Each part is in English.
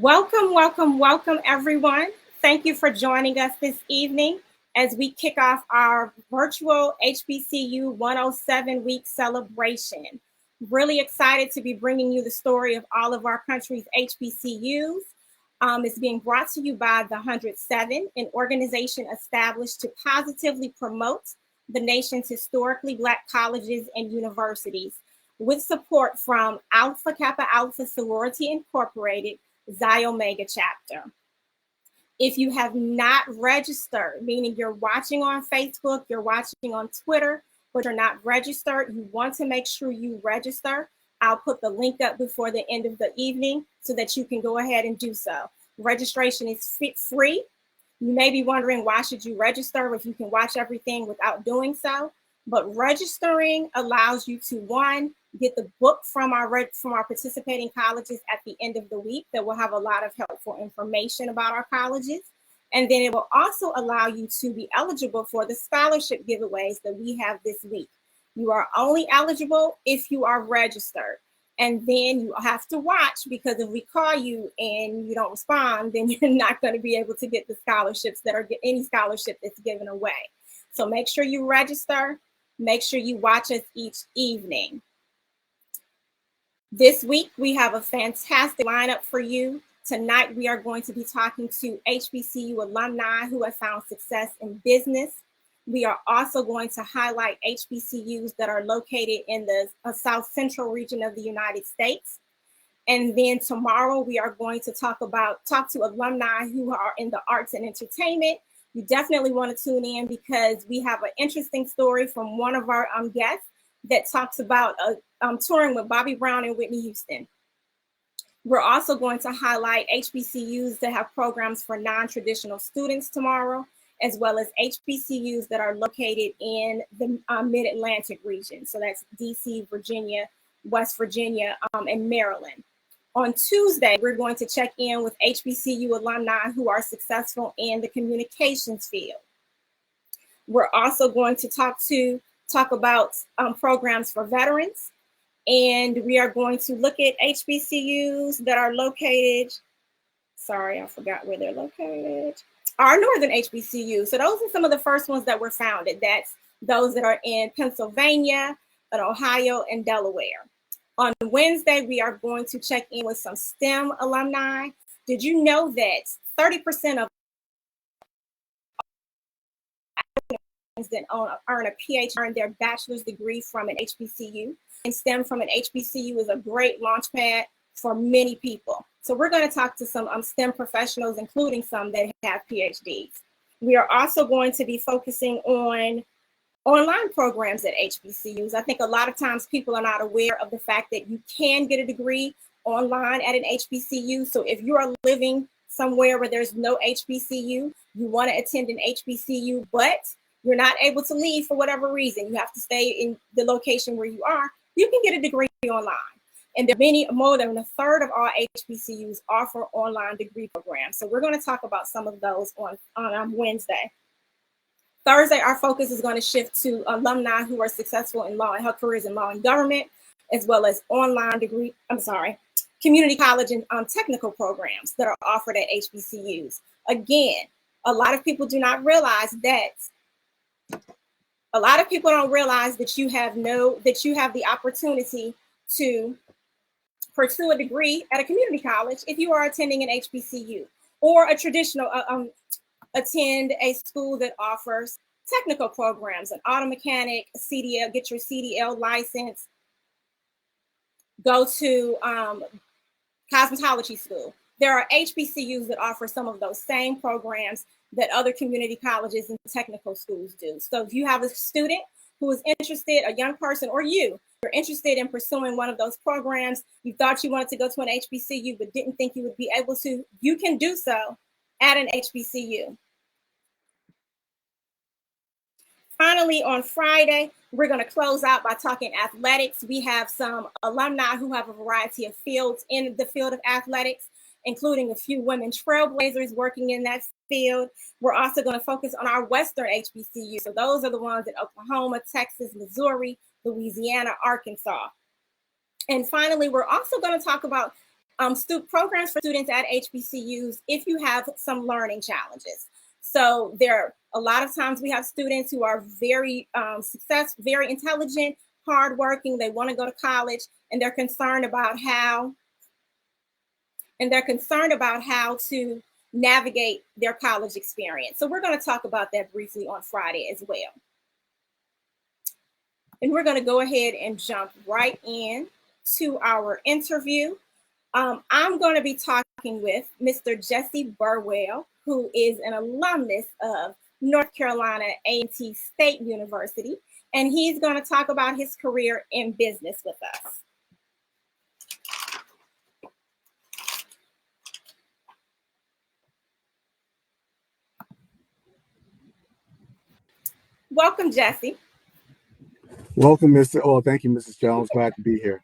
Welcome, welcome, welcome, everyone. Thank you for joining us this evening as we kick off our virtual HBCU 107 week celebration. Really excited to be bringing you the story of all of our country's HBCUs. It's being brought to you by the 107, an organization established to positively promote the nation's historically Black colleges and universities, with support from Alpha Kappa Alpha Sorority Incorporated, Xi Omega chapter. If you have not registered, meaning you're watching on Facebook, you're watching on Twitter, but you're not registered, you want to make sure you register. I'll put the link up before the end of the evening so that you can go ahead and do so. Registration is free. You may be wondering, why should you register if you can watch everything without doing so? But registering allows you to, one, get the book from our participating colleges at the end of the week that will have a lot of helpful information about our colleges. And then it will also allow you to be eligible for the scholarship giveaways that we have this week. You are only eligible if you are registered. And then you have to watch, because if we call you and you don't respond, then you're not going to be able to get the scholarships any scholarship that's given away. So make sure you register. Make sure you watch us each evening. This week, we have a fantastic lineup for you. Tonight, we are going to be talking to HBCU alumni who have found success in business. We are also going to highlight HBCUs that are located in the Southcentral region of the United States. And then tomorrow, we are going to talk to alumni who are in the arts and entertainment. You definitely want to tune in, because we have an interesting story from one of our guests that talks about touring with Bobby Brown and Whitney Houston. We're also going to highlight HBCUs that have programs for non-traditional students tomorrow, as well as HBCUs that are located in the Mid-Atlantic region. So that's DC, Virginia, West Virginia, and Maryland. On Tuesday, we're going to check in with HBCU alumni who are successful in the communications field. We're also going to talk about programs for veterans. And we are going to look at HBCUs that are located, sorry, I forgot where they're located, our northern HBCUs. So those are some of the first ones that were founded. That's those that are in Pennsylvania, and Ohio, and Delaware. On Wednesday, we are going to check in with some STEM alumni. Did you know that 30% of that earn a PhD, earn their bachelor's degree from an HBCU? And STEM from an HBCU is a great launch pad for many people. So we're going to talk to some STEM professionals, including some that have PhDs. We are also going to be focusing on online programs at HBCUs. I think a lot of times people are not aware of the fact that you can get a degree online at an HBCU. So if you are living somewhere where there's no HBCU, you want to attend an HBCU, but you're not able to leave for whatever reason, you have to stay in the location where you are, you can get a degree online. And there are more than a third of all HBCUs offer online degree programs. So we're going to talk about some of those on Wednesday. Thursday, our focus is going to shift to alumni who are successful in law and have careers in law and government, as well as community college and technical programs that are offered at HBCUs. Again, a lot of people do not realize that. A lot of people don't realize that you have the opportunity to pursue a degree at a community college if you are attending an HBCU, or a traditional attend a school that offers technical programs, an auto mechanic, CDL, get your CDL license, go to cosmetology school. There are HBCUs that offer some of those same programs that other community colleges and technical schools do. So if you have a student who is interested, a young person, or you're interested in pursuing one of those programs, you thought you wanted to go to an HBCU but didn't think you would be able to, you can do so at an HBCU. Finally, on Friday, we're going to close out by talking athletics. We have some alumni who have a variety of fields in the field of athletics, including a few women trailblazers working in that field. We're also going to focus on our Western HBCU. So those are the ones in Oklahoma, Texas, Missouri, Louisiana, Arkansas. And finally, we're also going to talk about programs for students at HBCUs if you have some learning challenges. So there, a lot of times we have students who are very very intelligent, hardworking. They want to go to college, and they're concerned about how to navigate their college experience. So we're going to talk about that briefly on Friday as well. And we're going to go ahead and jump right in to our interview. I'm going to be talking with Mr. Jesse Burwell, who is an alumnus of North Carolina A&T State University, and he's going to talk about his career in business with us. Welcome, Jesse. Welcome, Mr. Oh, thank you, Mrs. Jones. Glad to be here.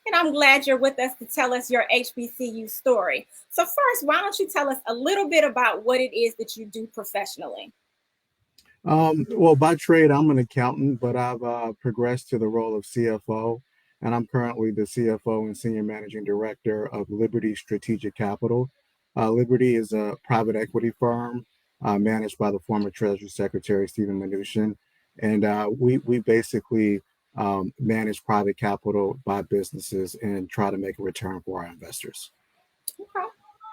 And I'm glad you're with us to tell us your HBCU story. So first, why don't you tell us a little bit about what it is that you do professionally? Well, by trade, I'm an accountant, but I've progressed to the role of CFO, and I'm currently the CFO and Senior Managing Director of Liberty Strategic Capital. Liberty is a private equity firm managed by the former Treasury Secretary, Stephen Mnuchin, and we basically manage private capital by businesses and try to make a return for our investors. Okay,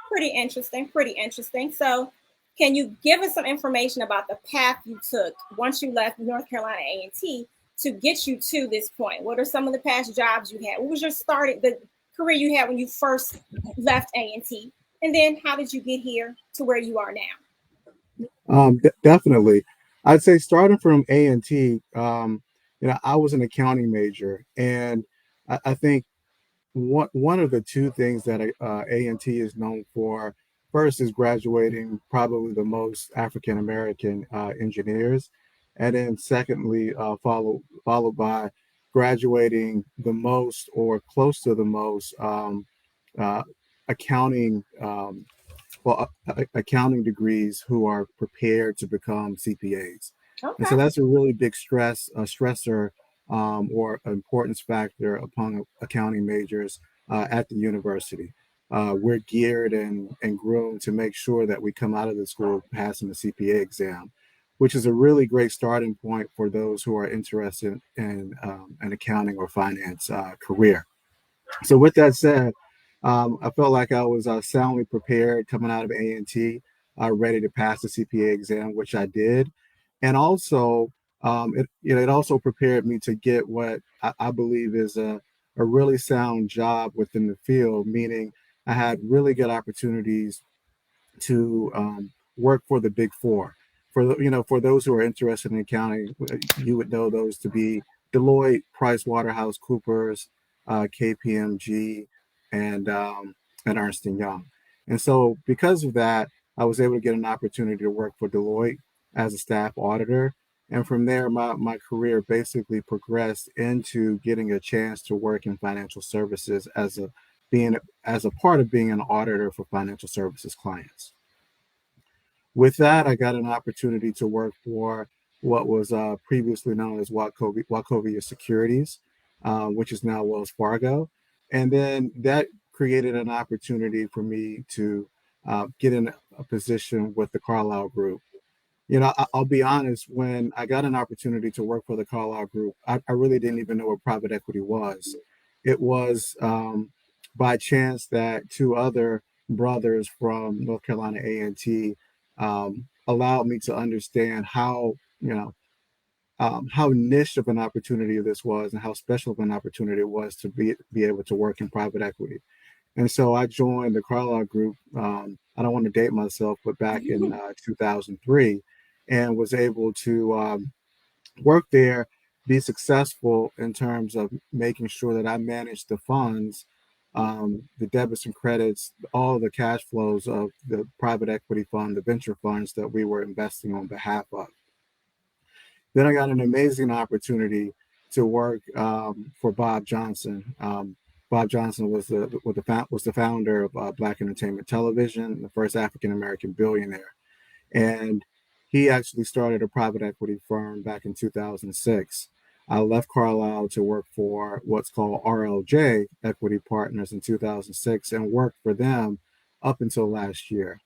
pretty interesting. So can you give us some information about the path you took once you left North Carolina A&T to get you to this point? What are some of the past jobs you had? What was the career you had when you first left A&T? And then how did you get here to where you are now? Definitely. I'd say starting from A&T, I was an accounting major, and I think one of the two things that A&T is known for, first is graduating probably the most African American engineers, and then secondly, followed by graduating the most or close to the most uh, accounting accounting degrees who are prepared to become CPAs. Okay. And so that's a really big stressor or importance factor upon accounting majors at the university. We're geared and groomed to make sure that we come out of the school passing the CPA exam, which is a really great starting point for those who are interested in an accounting or finance career. So with that said, I felt like I was soundly prepared coming out of A&T, ready to pass the CPA exam, which I did. And also, it also prepared me to get what I believe is a really sound job within the field, meaning I had really good opportunities to work for the Big Four. For those who are interested in accounting, you would know those to be Deloitte, PricewaterhouseCoopers, KPMG, and Ernst & Young. And so because of that, I was able to get an opportunity to work for Deloitte as a staff auditor. And from there, my career basically progressed into getting a chance to work in financial services as a part of being an auditor for financial services clients. With that, I got an opportunity to work for what was previously known as Wachovia Securities, which is now Wells Fargo. And then that created an opportunity for me to get in a position with the Carlyle Group. I'll be honest, when I got an opportunity to work for the Carlyle Group, I really didn't even know what private equity was. It was by chance that two other brothers from North Carolina A&T allowed me to understand how niche of an opportunity this was and how special of an opportunity it was to be able to work in private equity. And so I joined the Carlyle Group. I don't want to date myself, but back in 2003, and was able to work there, be successful in terms of making sure that I managed the funds, the debits and credits, all the cash flows of the private equity fund, the venture funds that we were investing on behalf of. Then I got an amazing opportunity to work for Bob Johnson. Bob Johnson was the founder of Black Entertainment Television, the first African American billionaire, and he actually started a private equity firm back in 2006. I left Carlisle to work for what's called RLJ Equity Partners in 2006 and worked for them up until last year.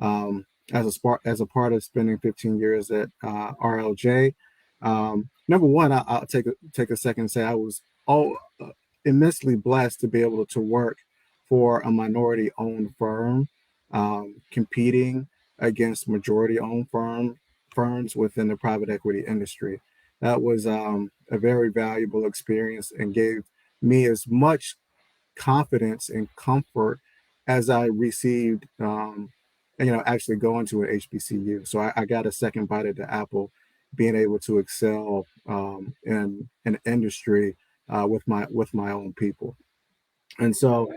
As a part of spending 15 years at RLJ, number one, I'll take a second and say I was immensely blessed to be able to work for a minority-owned firm, competing against majority-owned firms within the private equity industry. That was a very valuable experience and gave me as much confidence and comfort as I received, actually going to an HBCU. So I got a second bite at the apple, being able to excel in an industry with my own people. And so,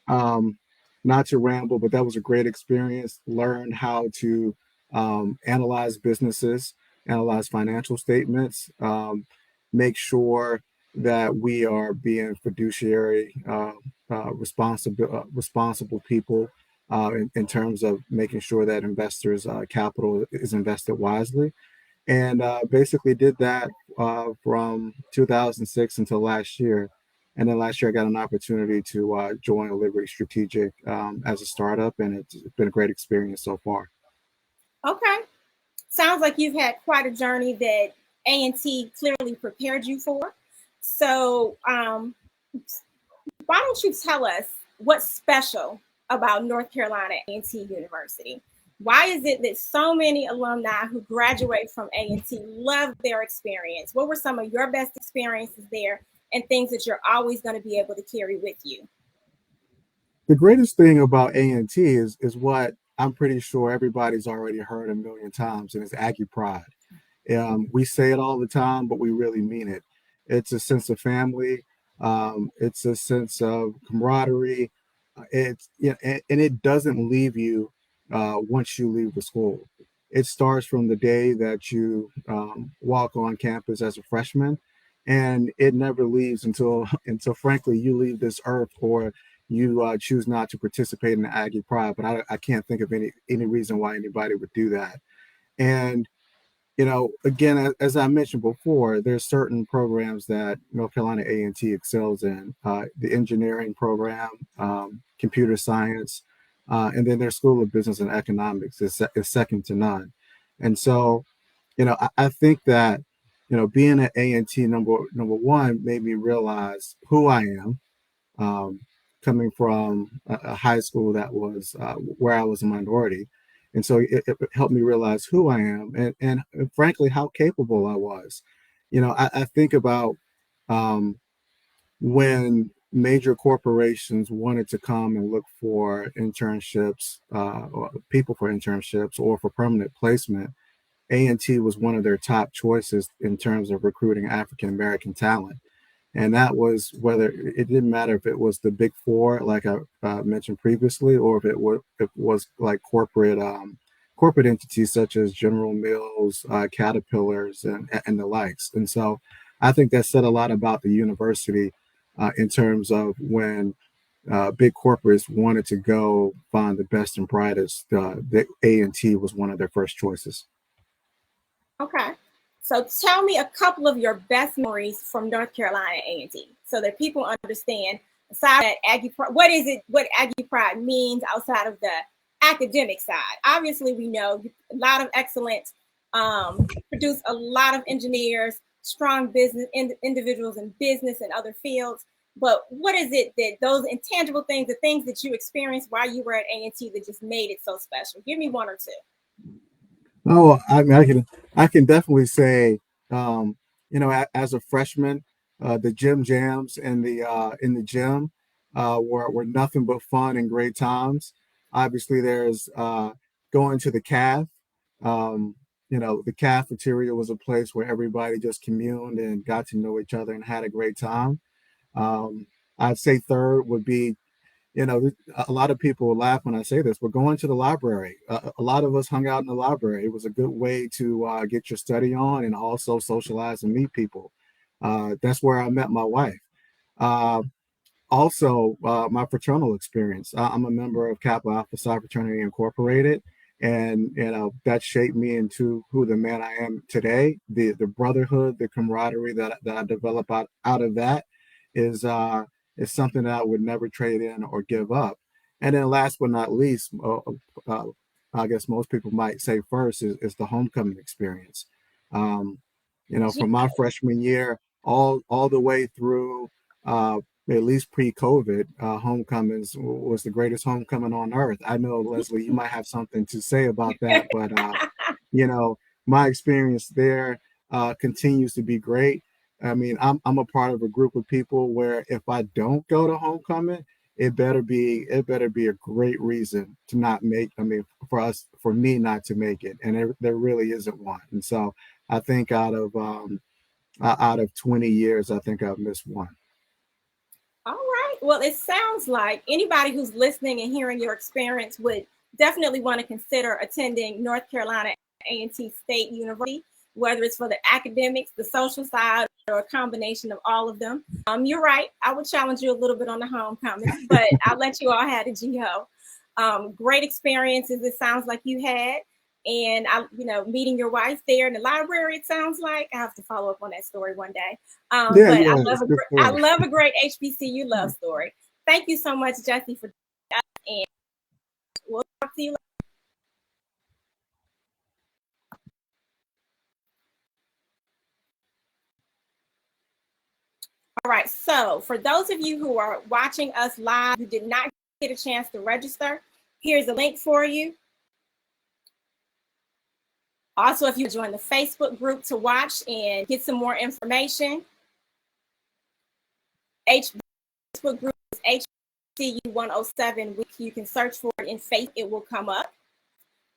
um, not to ramble, but that was a great experience. Learned how to analyze businesses, analyze financial statements, make sure that we are being fiduciary, responsible people in terms of making sure that investors' capital is invested wisely, and basically did that from 2006 until last year. And then last year, I got an opportunity to join Liberty Strategic as a startup, and it's been a great experience so far. Okay. Sounds like you've had quite a journey that A&T clearly prepared you for. So why don't you tell us what's special about North Carolina A&T University? Why is it that so many alumni who graduate from A&T love their experience? What were some of your best experiences there and things that you're always going to be able to carry with you? The greatest thing about A&T is what I'm pretty sure everybody's already heard a million times, and it's Aggie pride. We say it all the time, but we really mean it. It's a sense of family. It's a sense of camaraderie. And it doesn't leave you once you leave the school. It starts from the day that you walk on campus as a freshman, and it never leaves until frankly you leave this earth or you choose not to participate in the Aggie Pride. But I can't think of any reason why anybody would do that. And again, as I mentioned before, there's certain programs that North Carolina A&T excels in. The engineering program, computer science, and then their School of Business and Economics is second to none. And so, I think that, being at A&T number one made me realize who I am, coming from a high school that was where I was a minority. And so it helped me realize who I am and frankly, how capable I was. I think about when major corporations wanted to come and look for internships, or people for internships or for permanent placement. A&T was one of their top choices in terms of recruiting African American talent. And that was whether it didn't matter if it was the big four, like I mentioned previously, or if it was like corporate entities such as General Mills, Caterpillars, and the likes. And so I think that said a lot about the university in terms of when big corporates wanted to go find the best and brightest, the A&T was one of their first choices. Okay. So tell me a couple of your best memories from North Carolina A&T so that people understand, aside that Aggie Pride, what Aggie Pride means outside of the academic side. Obviously, we know a lot of excellent, produce a lot of engineers, strong business individuals in business and other fields. But what is it that those intangible things, the things that you experienced while you were at A&T that just made it so special? Give me one or two. Oh, I mean, I can definitely say, as a freshman, the gym jams in the gym were nothing but fun and great times. Obviously, there's going to the caf. The cafeteria was a place where everybody just communed and got to know each other and had a great time. I'd say third would be, a lot of people laugh when I say this, but going to the library. A lot of us hung out in the library. It was a good way to get your study on and also socialize and meet people. That's where I met my wife. Uh, Also, my fraternal experience. I'm a member of Kappa Alpha Psi Fraternity Incorporated, and that shaped me into who the man I am today. The brotherhood, the camaraderie that I develop out of that is something that I would never trade in or give up. And then last but not least, uh, I guess most people might say first is the homecoming experience. Um, from my freshman year all the way through at least pre-COVID, homecomings was the greatest homecoming on earth. I know, Leslie, you might have something to say about that, but you know, my experience there continues to be great. I mean, I'm a part of a group of people where if I don't go to homecoming, it better be a great reason to not make. I mean, for me not to make it, and there really isn't one. And so I think out of 20 years, I think I've missed one. All right. Well, it sounds like anybody who's listening and hearing your experience would definitely want to consider attending North Carolina A&T State University, whether it's for the academics, the social side, or a combination of all of them. You're right. I would challenge you a little bit on the homecoming, but I'll let you all have the GO. Great experiences. It sounds like you had. And meeting your wife there in the library, it sounds like. I have to follow up on that story one day. But I love a great HBCU love story. Thank you so much, Jesse, for that. And we'll talk to you later. All right. So for those of you who are watching us live, who did not get a chance to register, here's a link for you. Also, if you join the Facebook group to watch and get some more information, Facebook group is HBCU107. You can search for it in Facebook, it will come up.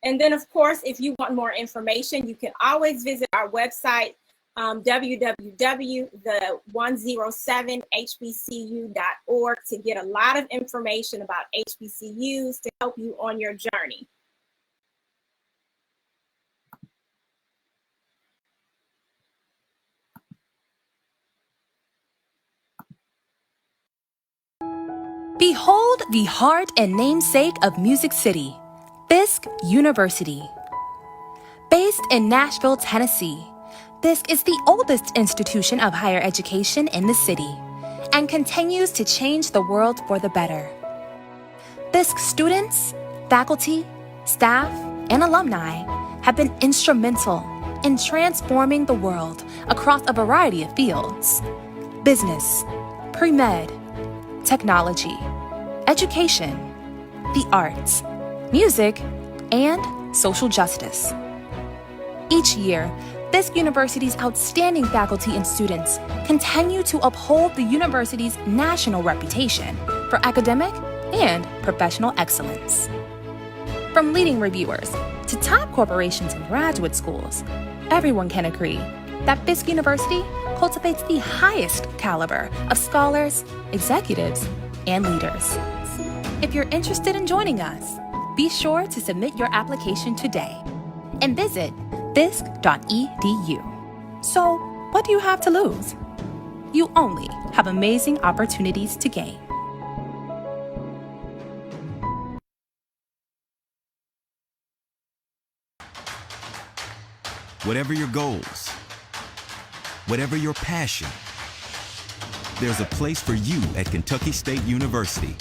And then, of course, if you want more information, you can always visit our website, www.107hbcu.org, to get a lot of information about HBCUs to help you on your journey. Behold the heart and namesake of Music City, Fisk University. Based in Nashville, Tennessee, Fisk is the oldest institution of higher education in the city and continues to change the world for the better. Fisk students, faculty, staff, and alumni have been instrumental in transforming the world across a variety of fields: business, pre-med, technology, education, the arts, music, and social justice. Each year, Fisk University's outstanding faculty and students continue to uphold the university's national reputation for academic and professional excellence. From leading reviewers to top corporations and graduate schools, everyone can agree that Fisk University cultivates the highest caliber of scholars, executives, and leaders. If you're interested in joining us, be sure to submit your application today and visit fisk.edu. So, what do you have to lose? You only have amazing opportunities to gain. Whatever your goals, whatever your passion, there's a place for you at Kentucky State University.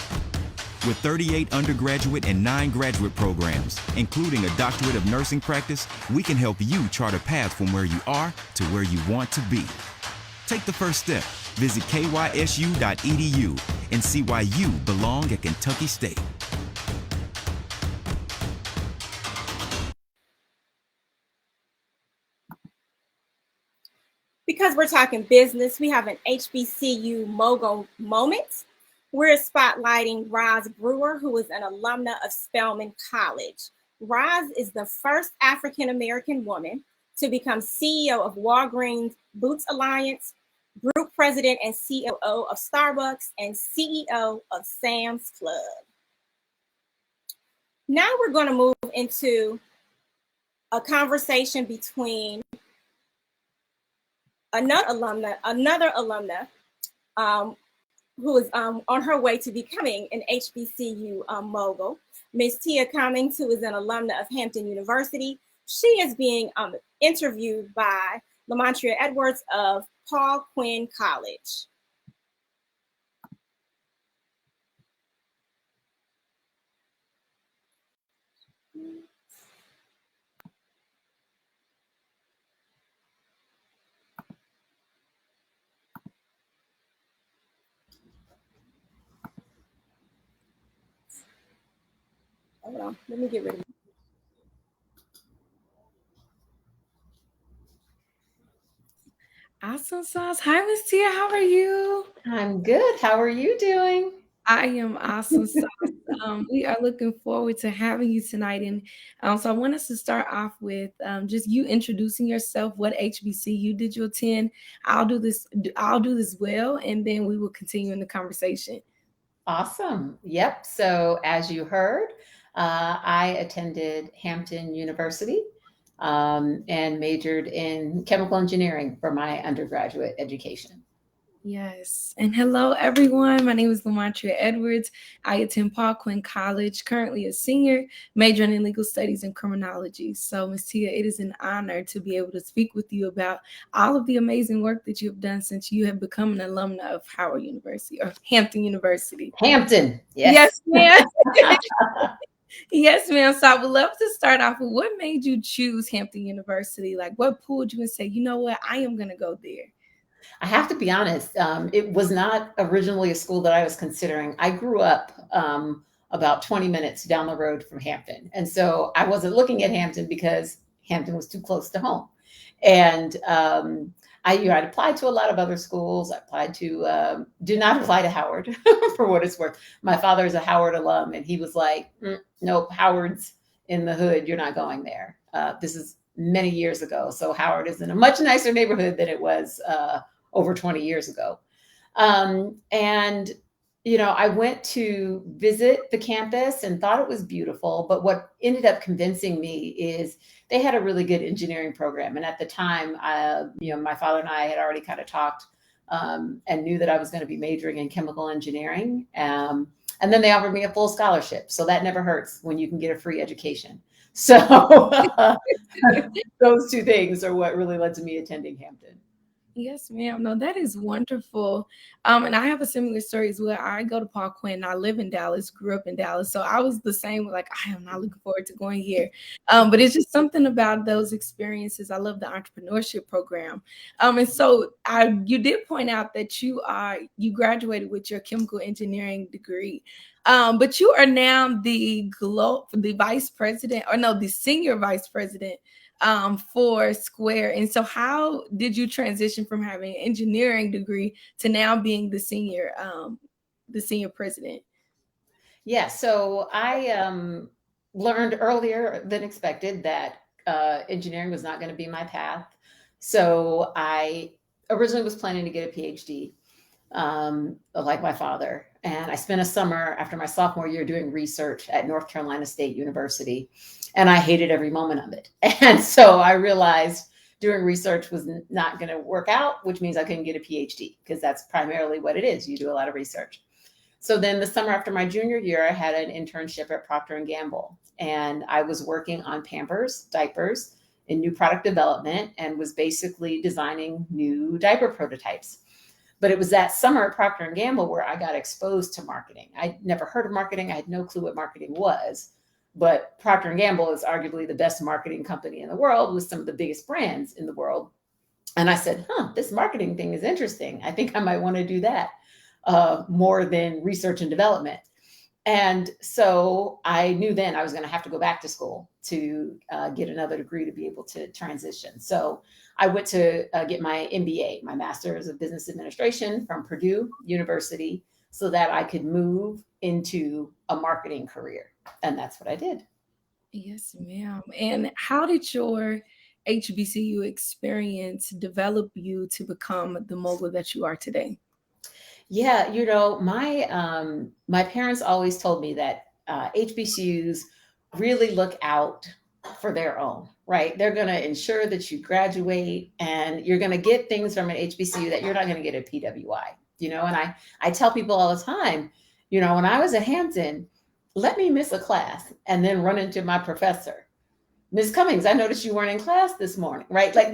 With 38 undergraduate and 9 graduate programs, including a doctorate of nursing practice, we can help you chart a path from where you are to where you want to be. Take the first step. Visit kysu.edu and see why you belong at Kentucky State. Because we're talking business, we have an HBCU mogul moment. We're spotlighting Roz Brewer, who is an alumna of Spelman College. Roz is the first African-American woman to become CEO of Walgreens Boots Alliance, Group President and COO of Starbucks, and CEO of Sam's Club. Now we're going to move into a conversation between another alumna, who is on her way to becoming an HBCU mogul. Miss Tia Cummings, who is an alumna of Hampton University. She is being interviewed by Lamontria Edwards of Paul Quinn College. Hold on, let me get rid of it. Awesome sauce. Hi, Miss Tia. How are you? I'm good. How are you doing? I am awesome sauce. We are looking forward to having you tonight. And so I want us to start off with just you introducing yourself. What HBCU did you attend? I'll do this well, and then we will continue in the conversation. Awesome. Yep. So as you heard, I attended Hampton University and majored in chemical engineering for my undergraduate education. Yes. And hello, everyone. My name is Lamontria Edwards. I attend Paul Quinn College, currently a senior, majoring in legal studies and criminology. So, Ms. Tia, it is an honor to be able to speak with you about all of the amazing work that you have done since you have become an alumna of Howard University or Hampton University. Hampton. Yes, ma'am. Yes, ma'am. So I would love to start off with what made you choose Hampton University? Like, what pulled you and say, you know what, I am going to go there? I have to be honest, it was not originally a school that I was considering. I grew up about 20 minutes down the road from Hampton. And so I wasn't looking at Hampton because Hampton was too close to home. And I'd applied to a lot of other schools. I applied to, do not apply to Howard for what it's worth. My father is a Howard alum, and he was like, nope, Howard's in the hood. You're not going there. This is many years ago. So Howard is in a much nicer neighborhood than it was over 20 years ago. And, you know, I went to visit the campus and thought it was beautiful. But what ended up convincing me is they had a really good engineering program. And at the time, you know, my father and I had already kind of talked and knew that I was going to be majoring in chemical engineering. And then they offered me a full scholarship. So that never hurts when you can get a free education. So those two things are what really led to me attending Hampton. Yes, ma'am. No, that is wonderful. And I have a similar story as well. I go to Paul Quinn. I live in Dallas, grew up in Dallas. So I was the same, like, I am not looking forward to going here. But it's just something about those experiences. I love the entrepreneurship program. And so you did point out that you graduated with your chemical engineering degree. But you are now the vice president, or no, the senior vice president for Square. And so how did you transition from having an engineering degree to now being the senior president? Yeah, so I learned earlier than expected that engineering was not going to be my path. So I originally was planning to get a PhD, like my father. And I spent a summer after my sophomore year doing research at North Carolina State University. And I hated every moment of it. And so I realized doing research was not going to work out, which means I couldn't get a PhD, because that's primarily what it is. You do a lot of research. So then the summer after my junior year, I had an internship at Procter & Gamble. And I was working on Pampers, diapers, in new product development, and was basically designing new diaper prototypes. But it was that summer at Procter & Gamble where I got exposed to marketing. I'd never heard of marketing. I had no clue what marketing was. But Procter & Gamble is arguably the best marketing company in the world, with some of the biggest brands in the world. And I said, this marketing thing is interesting. I think I might want to do that more than research and development. And so I knew then I was going to have to go back to school to get another degree to be able to transition. So I went to get my MBA, my Master's of Business Administration, from Purdue University, so that I could move into a marketing career. And that's what I did. Yes, ma'am. And how did your HBCU experience develop you to become the mogul that you are today? Yeah, you know, my parents always told me that HBCUs really look out for their own, right? They're going to ensure that you graduate, and you're going to get things from an HBCU that you're not going to get at PWI. and I tell people all the time, when I was at Hampton, let me miss a class and then run into my professor. Ms. Cummings, I noticed you weren't in class this morning, right? Like,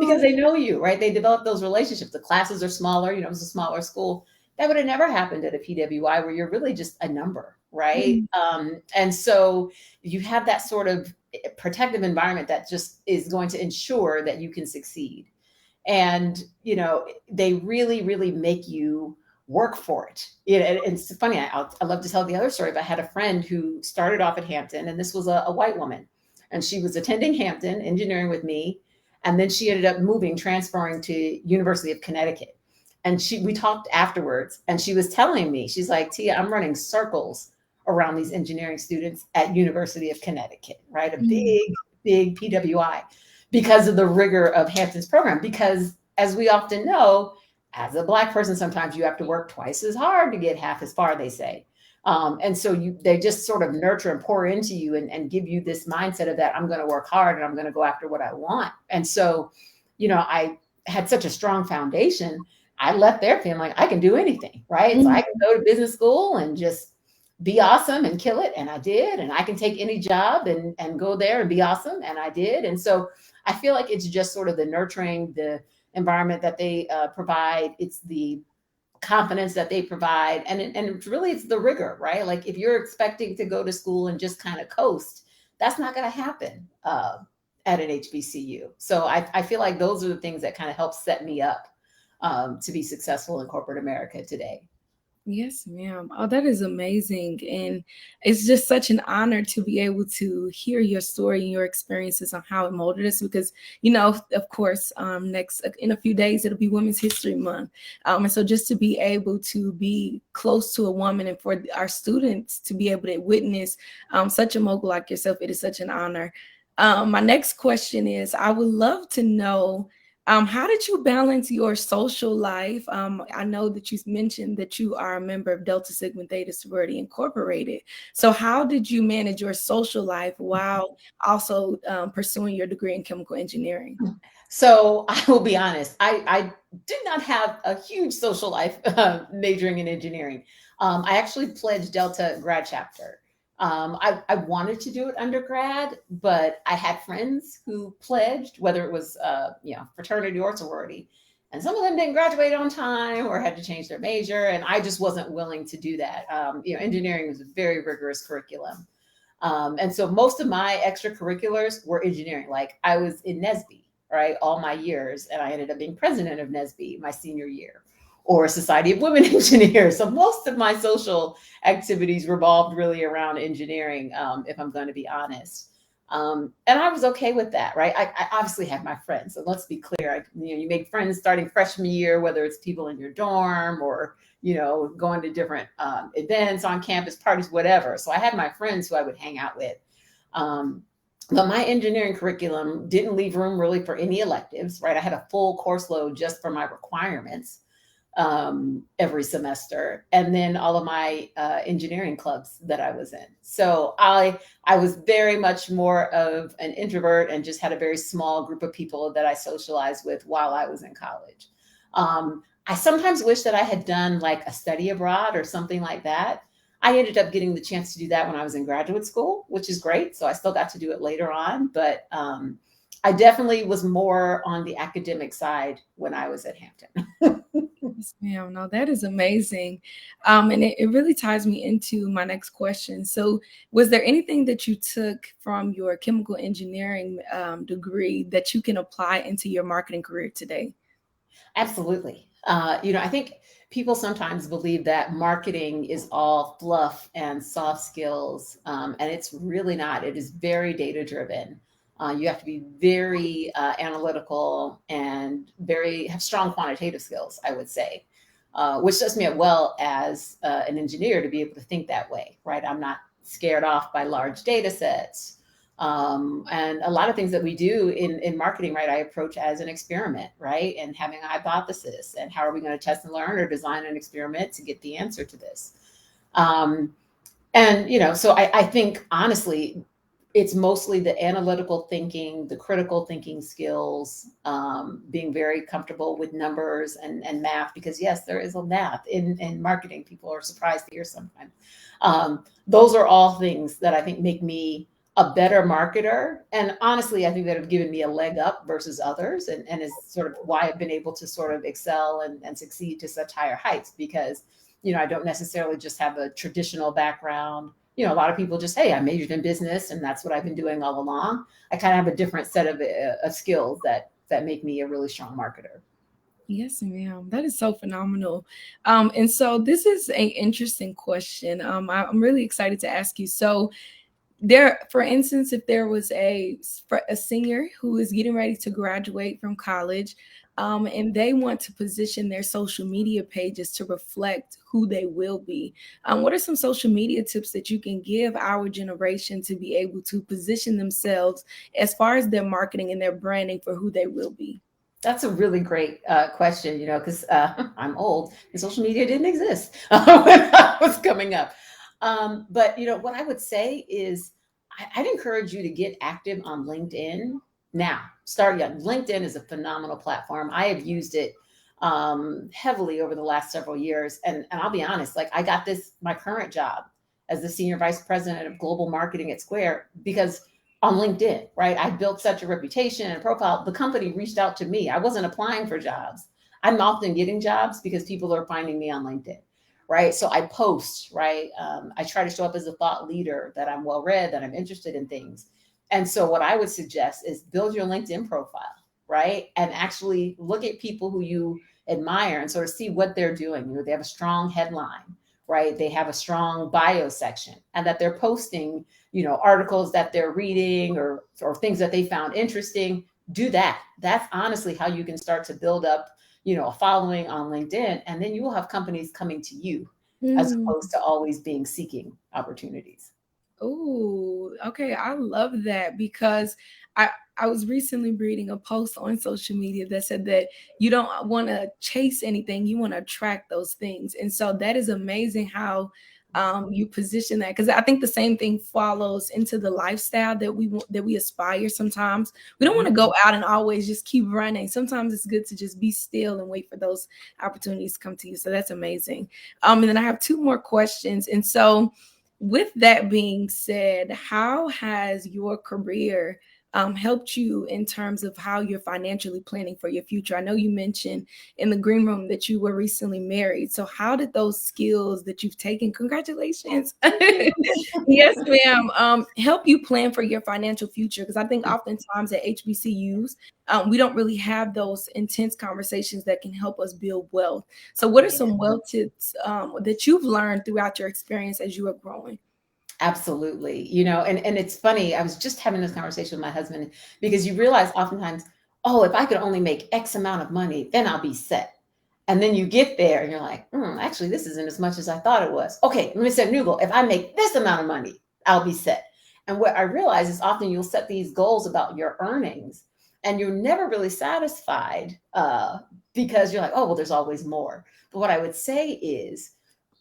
because they know you, right? They develop those relationships. The classes are smaller, it was a smaller school. That would have never happened at a PWI where you're really just a number, right? And so you have that sort of protective environment that just is going to ensure that you can succeed. And, they really, really make you work for it. And it's funny. I love to tell the other story, but I had a friend who started off at Hampton, and this was a white woman, and she was attending Hampton engineering with me. And then she ended up transferring to University of Connecticut. And we talked afterwards, and she was telling me, she's like, Tia, I'm running circles around these engineering students at University of Connecticut, right? A big PWI, because of the rigor of Hampton's program. Because as we often know, as a Black person, sometimes you have to work twice as hard to get half as far, they say. And so they just sort of nurture and pour into you and give you this mindset of that I'm going to work hard and I'm going to go after what I want. And so, I had such a strong foundation. I left there feeling like I can do anything, right? So I can go to business school and just be awesome and kill it. And I did. And I can take any job and go there and be awesome. And I did. And so I feel like it's just sort of the nurturing, the environment that they provide. It's the confidence that they provide. And really it's the rigor, right? Like if you're expecting to go to school and just kind of coast, that's not going to happen at an HBCU. So I feel like those are the things that kind of help set me up to be successful in corporate America today. Yes, ma'am. Oh, that is amazing. And it's just such an honor to be able to hear your story and your experiences on how it molded us because, of course, next in a few days, it'll be Women's History Month. And so just to be able to be close to a woman and for our students to be able to witness such a mogul like yourself, it is such an honor. My next question is, I would love to know, how did you balance your social life? I know that you mentioned that you are a member of Delta Sigma Theta Sorority Incorporated. So how did you manage your social life while also pursuing your degree in chemical engineering? So I will be honest, I did not have a huge social life majoring in engineering. I actually pledged Delta grad chapter. I wanted to do it undergrad, but I had friends who pledged, whether it was, fraternity or sorority, and some of them didn't graduate on time or had to change their major. And I just wasn't willing to do that. Engineering was a very rigorous curriculum. And so most of my extracurriculars were engineering. Like I was in NSBE, right? All my years. And I ended up being president of NSBE my senior year, or Society of Women Engineers. So most of my social activities revolved really around engineering, if I'm going to be honest. And I was okay with that, right? I obviously had my friends. So let's be clear. You make friends starting freshman year, whether it's people in your dorm or, going to different events on campus, parties, whatever. So I had my friends who I would hang out with. But my engineering curriculum didn't leave room really for any electives, right? I had a full course load just for my requirements every semester, and then all of my engineering clubs that I was in. So I was very much more of an introvert and just had a very small group of people that I socialized with while I was in college. I sometimes wish that I had done like a study abroad or something like that. I ended up getting the chance to do that when I was in graduate school, which is great. So I still got to do it later on, but I definitely was more on the academic side when I was at Hampton. Yes, ma'am. No, that is amazing. And it really ties me into my next question. So was there anything that you took from your chemical engineering degree that you can apply into your marketing career today? Absolutely. I think people sometimes believe that marketing is all fluff and soft skills, and it's really not. It is very data driven. You have to be very analytical and have strong quantitative skills, I would say, which sets me up well as an engineer to be able to think that way, right? I'm not scared off by large data sets. And a lot of things that we do in marketing, right, I approach as an experiment, right? And having a hypothesis and how are we going to test and learn or design an experiment to get the answer to this? So I think honestly, it's mostly the analytical thinking, the critical thinking skills, being very comfortable with numbers and math, because yes, there is a math in marketing. People are surprised to hear sometimes. Those are all things that I think make me a better marketer. And honestly, I think that have given me a leg up versus others, and is sort of why I've been able to sort of excel and succeed to such higher heights, because, I don't necessarily just have a traditional background. A lot of people just, hey, I majored in business and that's what I've been doing all along. I kind of have a different set of skills that make me a really strong marketer. Yes, ma'am. That is so phenomenal. And so this is an interesting question. I'm really excited to ask you. So for instance, if there was a senior who is getting ready to graduate from college, and they want to position their social media pages to reflect who they will be, what are some social media tips that you can give our generation to be able to position themselves as far as their marketing and their branding for who they will be? That's a really great question, because I'm old and social media didn't exist when I was coming up. But what I would say is I'd encourage you to get active on LinkedIn now. Start young. LinkedIn is a phenomenal platform. I have used it heavily over the last several years. And I'll be honest, like I got my current job as the Senior Vice President of Global Marketing at Square because on LinkedIn, right? I built such a reputation and profile. The company reached out to me. I wasn't applying for jobs. I'm often getting jobs because people are finding me on LinkedIn. Right. So I post, right. I try to show up as a thought leader, that I'm well read, that I'm interested in things. And so what I would suggest is build your LinkedIn profile, right. And actually look at people who you admire and sort of see what they're doing. They have a strong headline, right. They have a strong bio section, and that they're posting, articles that they're reading or things that they found interesting. Do that. That's honestly how you can start to build up a following on LinkedIn, and then you will have companies coming to you as opposed to always being seeking opportunities. Oh, okay. I love that, because I was recently reading a post on social media that said that you don't want to chase anything, you want to attract those things. And so that is amazing how you position that, because I think the same thing follows into the lifestyle that we aspire. Sometimes we don't want to go out and always just keep running. Sometimes it's good to just be still and wait for those opportunities to come to you. So that's amazing. And then I have two more questions. And so with that being said, how has your career helped you in terms of how you're financially planning for your future? I know you mentioned in the green room that you were recently married. So how did those skills that you've taken, congratulations, yes, ma'am, help you plan for your financial future? Because I think oftentimes at HBCUs, we don't really have those intense conversations that can help us build wealth. So what are some wealth tips that you've learned throughout your experience as you are growing? Absolutely. And it's funny. I was just having this conversation with my husband, because you realize oftentimes, oh, if I could only make X amount of money, then I'll be set. And then you get there and you're like, actually, this isn't as much as I thought it was. Okay, let me set a new goal. If I make this amount of money, I'll be set. And what I realize is often you'll set these goals about your earnings and you're never really satisfied because you're like, oh, well, there's always more. But what I would say is,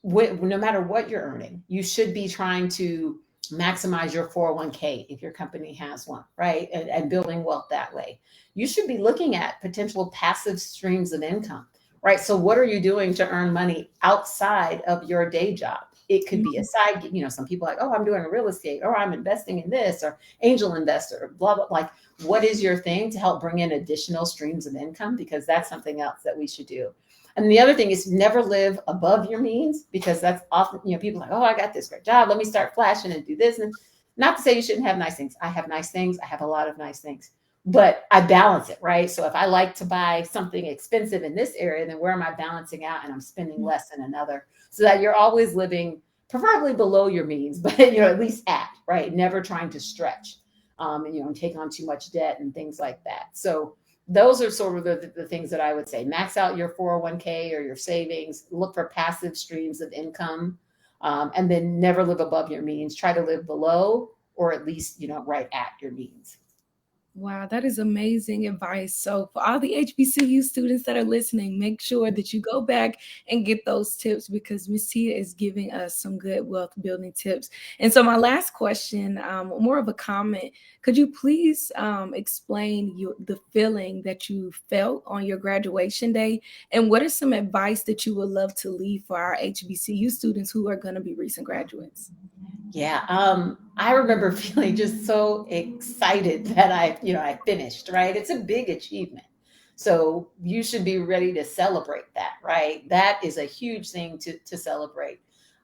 no matter what you're earning, you should be trying to maximize your 401k if your company has one, right? And building wealth that way. You should be looking at potential passive streams of income, right? So what are you doing to earn money outside of your day job? It could be a side, some people are like, oh, I'm doing real estate, or I'm investing in this, or angel investor, blah, blah. Like, what is your thing to help bring in additional streams of income? Because that's something else that we should do. And the other thing is never live above your means, because that's often, people are like, oh, I got this great job, let me start flashing and do this. And not to say you shouldn't have nice things. I have nice things. I have a lot of nice things, but I balance it, right? So if I like to buy something expensive in this area, then where am I balancing out and I'm spending less in another, so that you're always living preferably below your means, but at least at, right? Never trying to stretch, and take on too much debt and things like that. So those are sort of the things that I would say. Max out your 401k or your savings, look for passive streams of income, and then never live above your means. Try to live below, or at least, right at your means. Wow, that is amazing advice. So for all the HBCU students that are listening, make sure that you go back and get those tips, because Miss Tia is giving us some good wealth building tips. And so my last question, more of a comment, could you please explain the feeling that you felt on your graduation day? And what are some advice that you would love to leave for our HBCU students who are going to be recent graduates? Yeah, I remember feeling just so excited that I finished, right? It's a big achievement. So you should be ready to celebrate that, right? That is a huge thing to celebrate.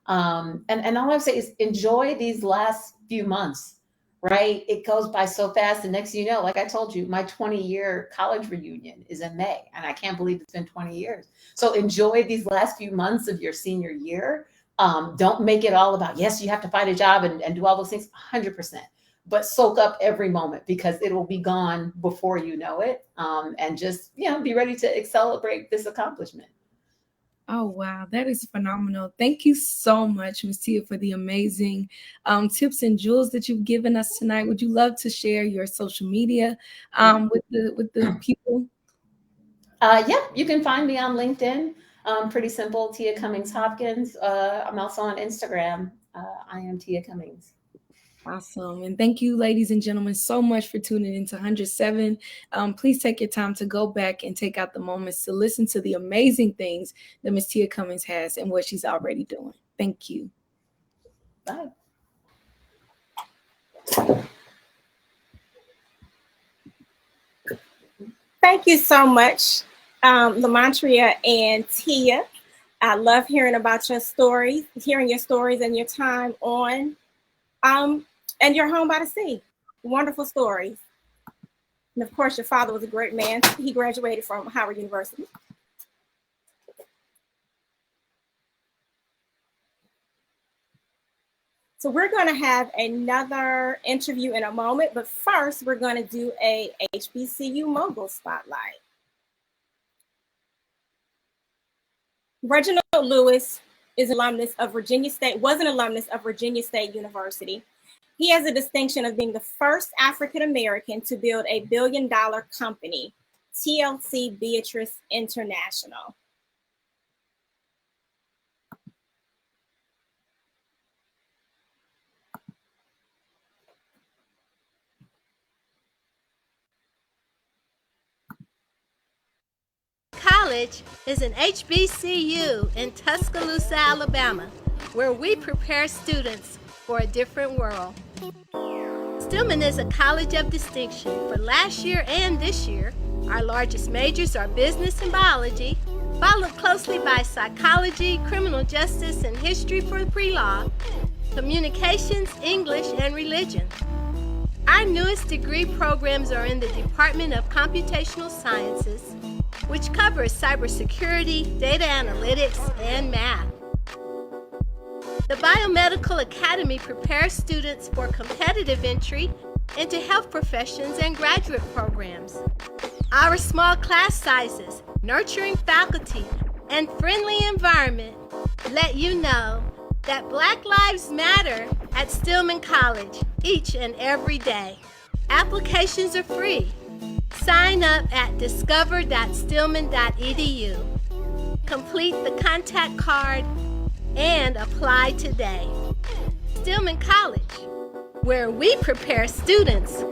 And all I say is enjoy these last few months, right? It goes by so fast. And next thing you know, like I told you, my 20-year college reunion is in May, and I can't believe it's been 20 years. So enjoy these last few months of your senior year. Don't make it all about, yes, you have to find a job and do all those things, 100%. But soak up every moment, because it will be gone before you know it. And just, be ready to celebrate this accomplishment. Oh, wow. That is phenomenal. Thank you so much, Ms. Tia, for the amazing tips and jewels that you've given us tonight. Would you love to share your social media with the people? Yeah, you can find me on LinkedIn. Pretty simple, Tia Cummings Hopkins. I'm also on Instagram. I am Tia Cummings. Awesome. And thank you, ladies and gentlemen, so much for tuning into 107. Please take your time to go back and take out the moments to listen to the amazing things that Ms. Tia Cummings has and what she's already doing. Thank you. Bye. Thank you so much, Lamantria and Tia. I love hearing about your stories, hearing your stories and your time on and your home by the sea. Wonderful stories. And of course, your father was a great man. He graduated from Howard University. So we're going to have another interview in a moment, but first we're going to do a HBCU Mogul Spotlight. Reginald Lewis is an alumnus of Virginia State, was an alumnus of Virginia State University. He has a distinction of being the first African-American to build a billion-dollar company, TLC Beatrice International. College is an HBCU in Tuscaloosa, Alabama, where we prepare students for a different world. Stillman is a college of distinction for last year and this year. Our largest majors are business and biology, followed closely by psychology, criminal justice, and history for pre-law, communications, English, and religion. Our newest degree programs are in the Department of Computational Sciences, which covers cybersecurity, data analytics, and math. The Biomedical Academy prepares students for competitive entry into health professions and graduate programs. Our small class sizes, nurturing faculty, and friendly environment let you know that Black Lives Matter at Stillman College each and every day. Applications are free. Sign up at discover.stillman.edu. Complete the contact card and apply today. Stillman College, where we prepare students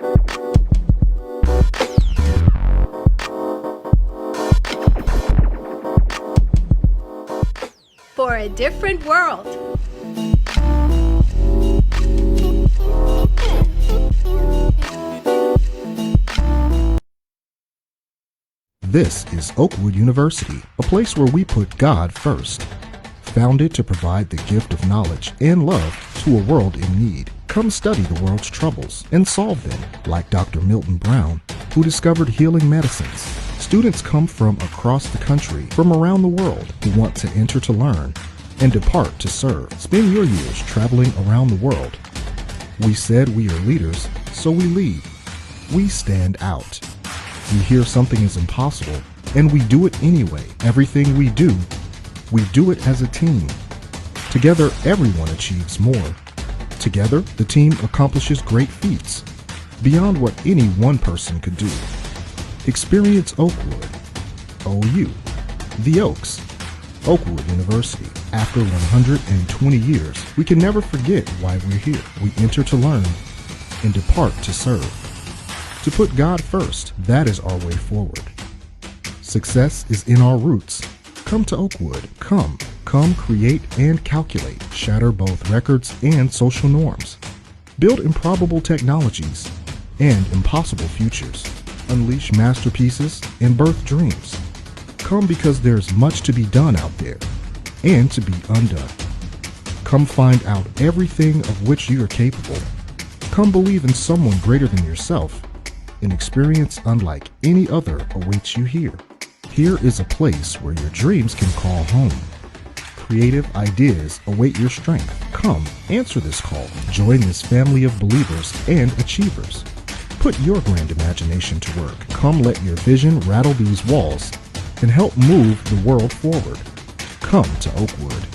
for a different world. This is Oakwood University, a place where we put God first. Founded to provide the gift of knowledge and love to a world in need. Come study the world's troubles and solve them, like Dr. Milton Brown, who discovered healing medicines. Students come from across the country, from around the world, who want to enter to learn and depart to serve. Spend your years traveling around the world. We said we are leaders, so we lead. We stand out. We hear something is impossible, and we do it anyway. Everything we do it as a team. Together, everyone achieves more. Together, the team accomplishes great feats. beyond what any one person could do. Experience Oakwood, OU, the Oaks, Oakwood University. After 120 years, we can never forget why we're here. We enter to learn and depart to serve. To put God first, that is our way forward. Success is in our roots. Come to Oakwood. Come create and calculate. Shatter both records and social norms. Build improbable technologies and impossible futures. Unleash masterpieces and birth dreams. Come because there's much to be done out there and to be undone. Come find out everything of which you are capable. Come believe in someone greater than yourself. An experience unlike any other awaits you here. Here is a place where your dreams can call home. Creative ideas await your strength. Come, answer this call. Join this family of believers and achievers. Put your grand imagination to work. Come let your vision rattle these walls and help move the world forward. Come to Oakwood.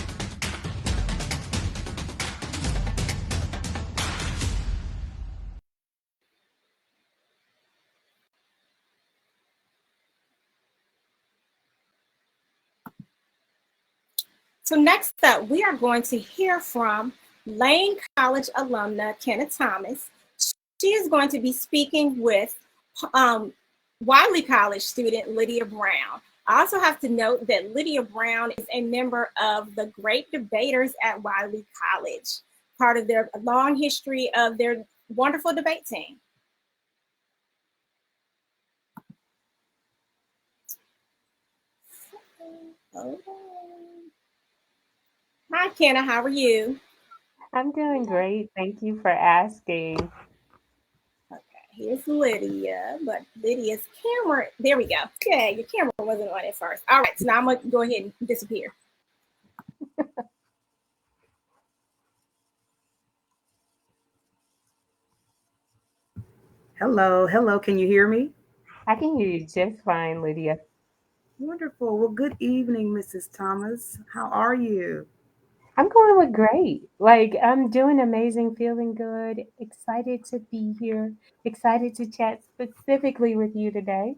So next up, we are going to hear from Lane College alumna Kinna Thomas. She is going to be speaking with Wiley College student Lydia Brown. I also have to note that Lydia Brown is a member of the Great Debaters at Wiley College, part of their long history of their wonderful debate team. Hi, Kinna, how are you? I'm doing great. Thank you for asking. Okay, here's Lydia, but Lydia's camera, there we go. Okay, your camera wasn't on at first. All right, so now I'm gonna go ahead and disappear. Hello. Can you hear me? I can hear you just fine, Lydia. Wonderful. Well, good evening, Mrs. Thomas. How are you? I'm going with great. I'm doing amazing, feeling good, excited to be here, excited to chat specifically with you today.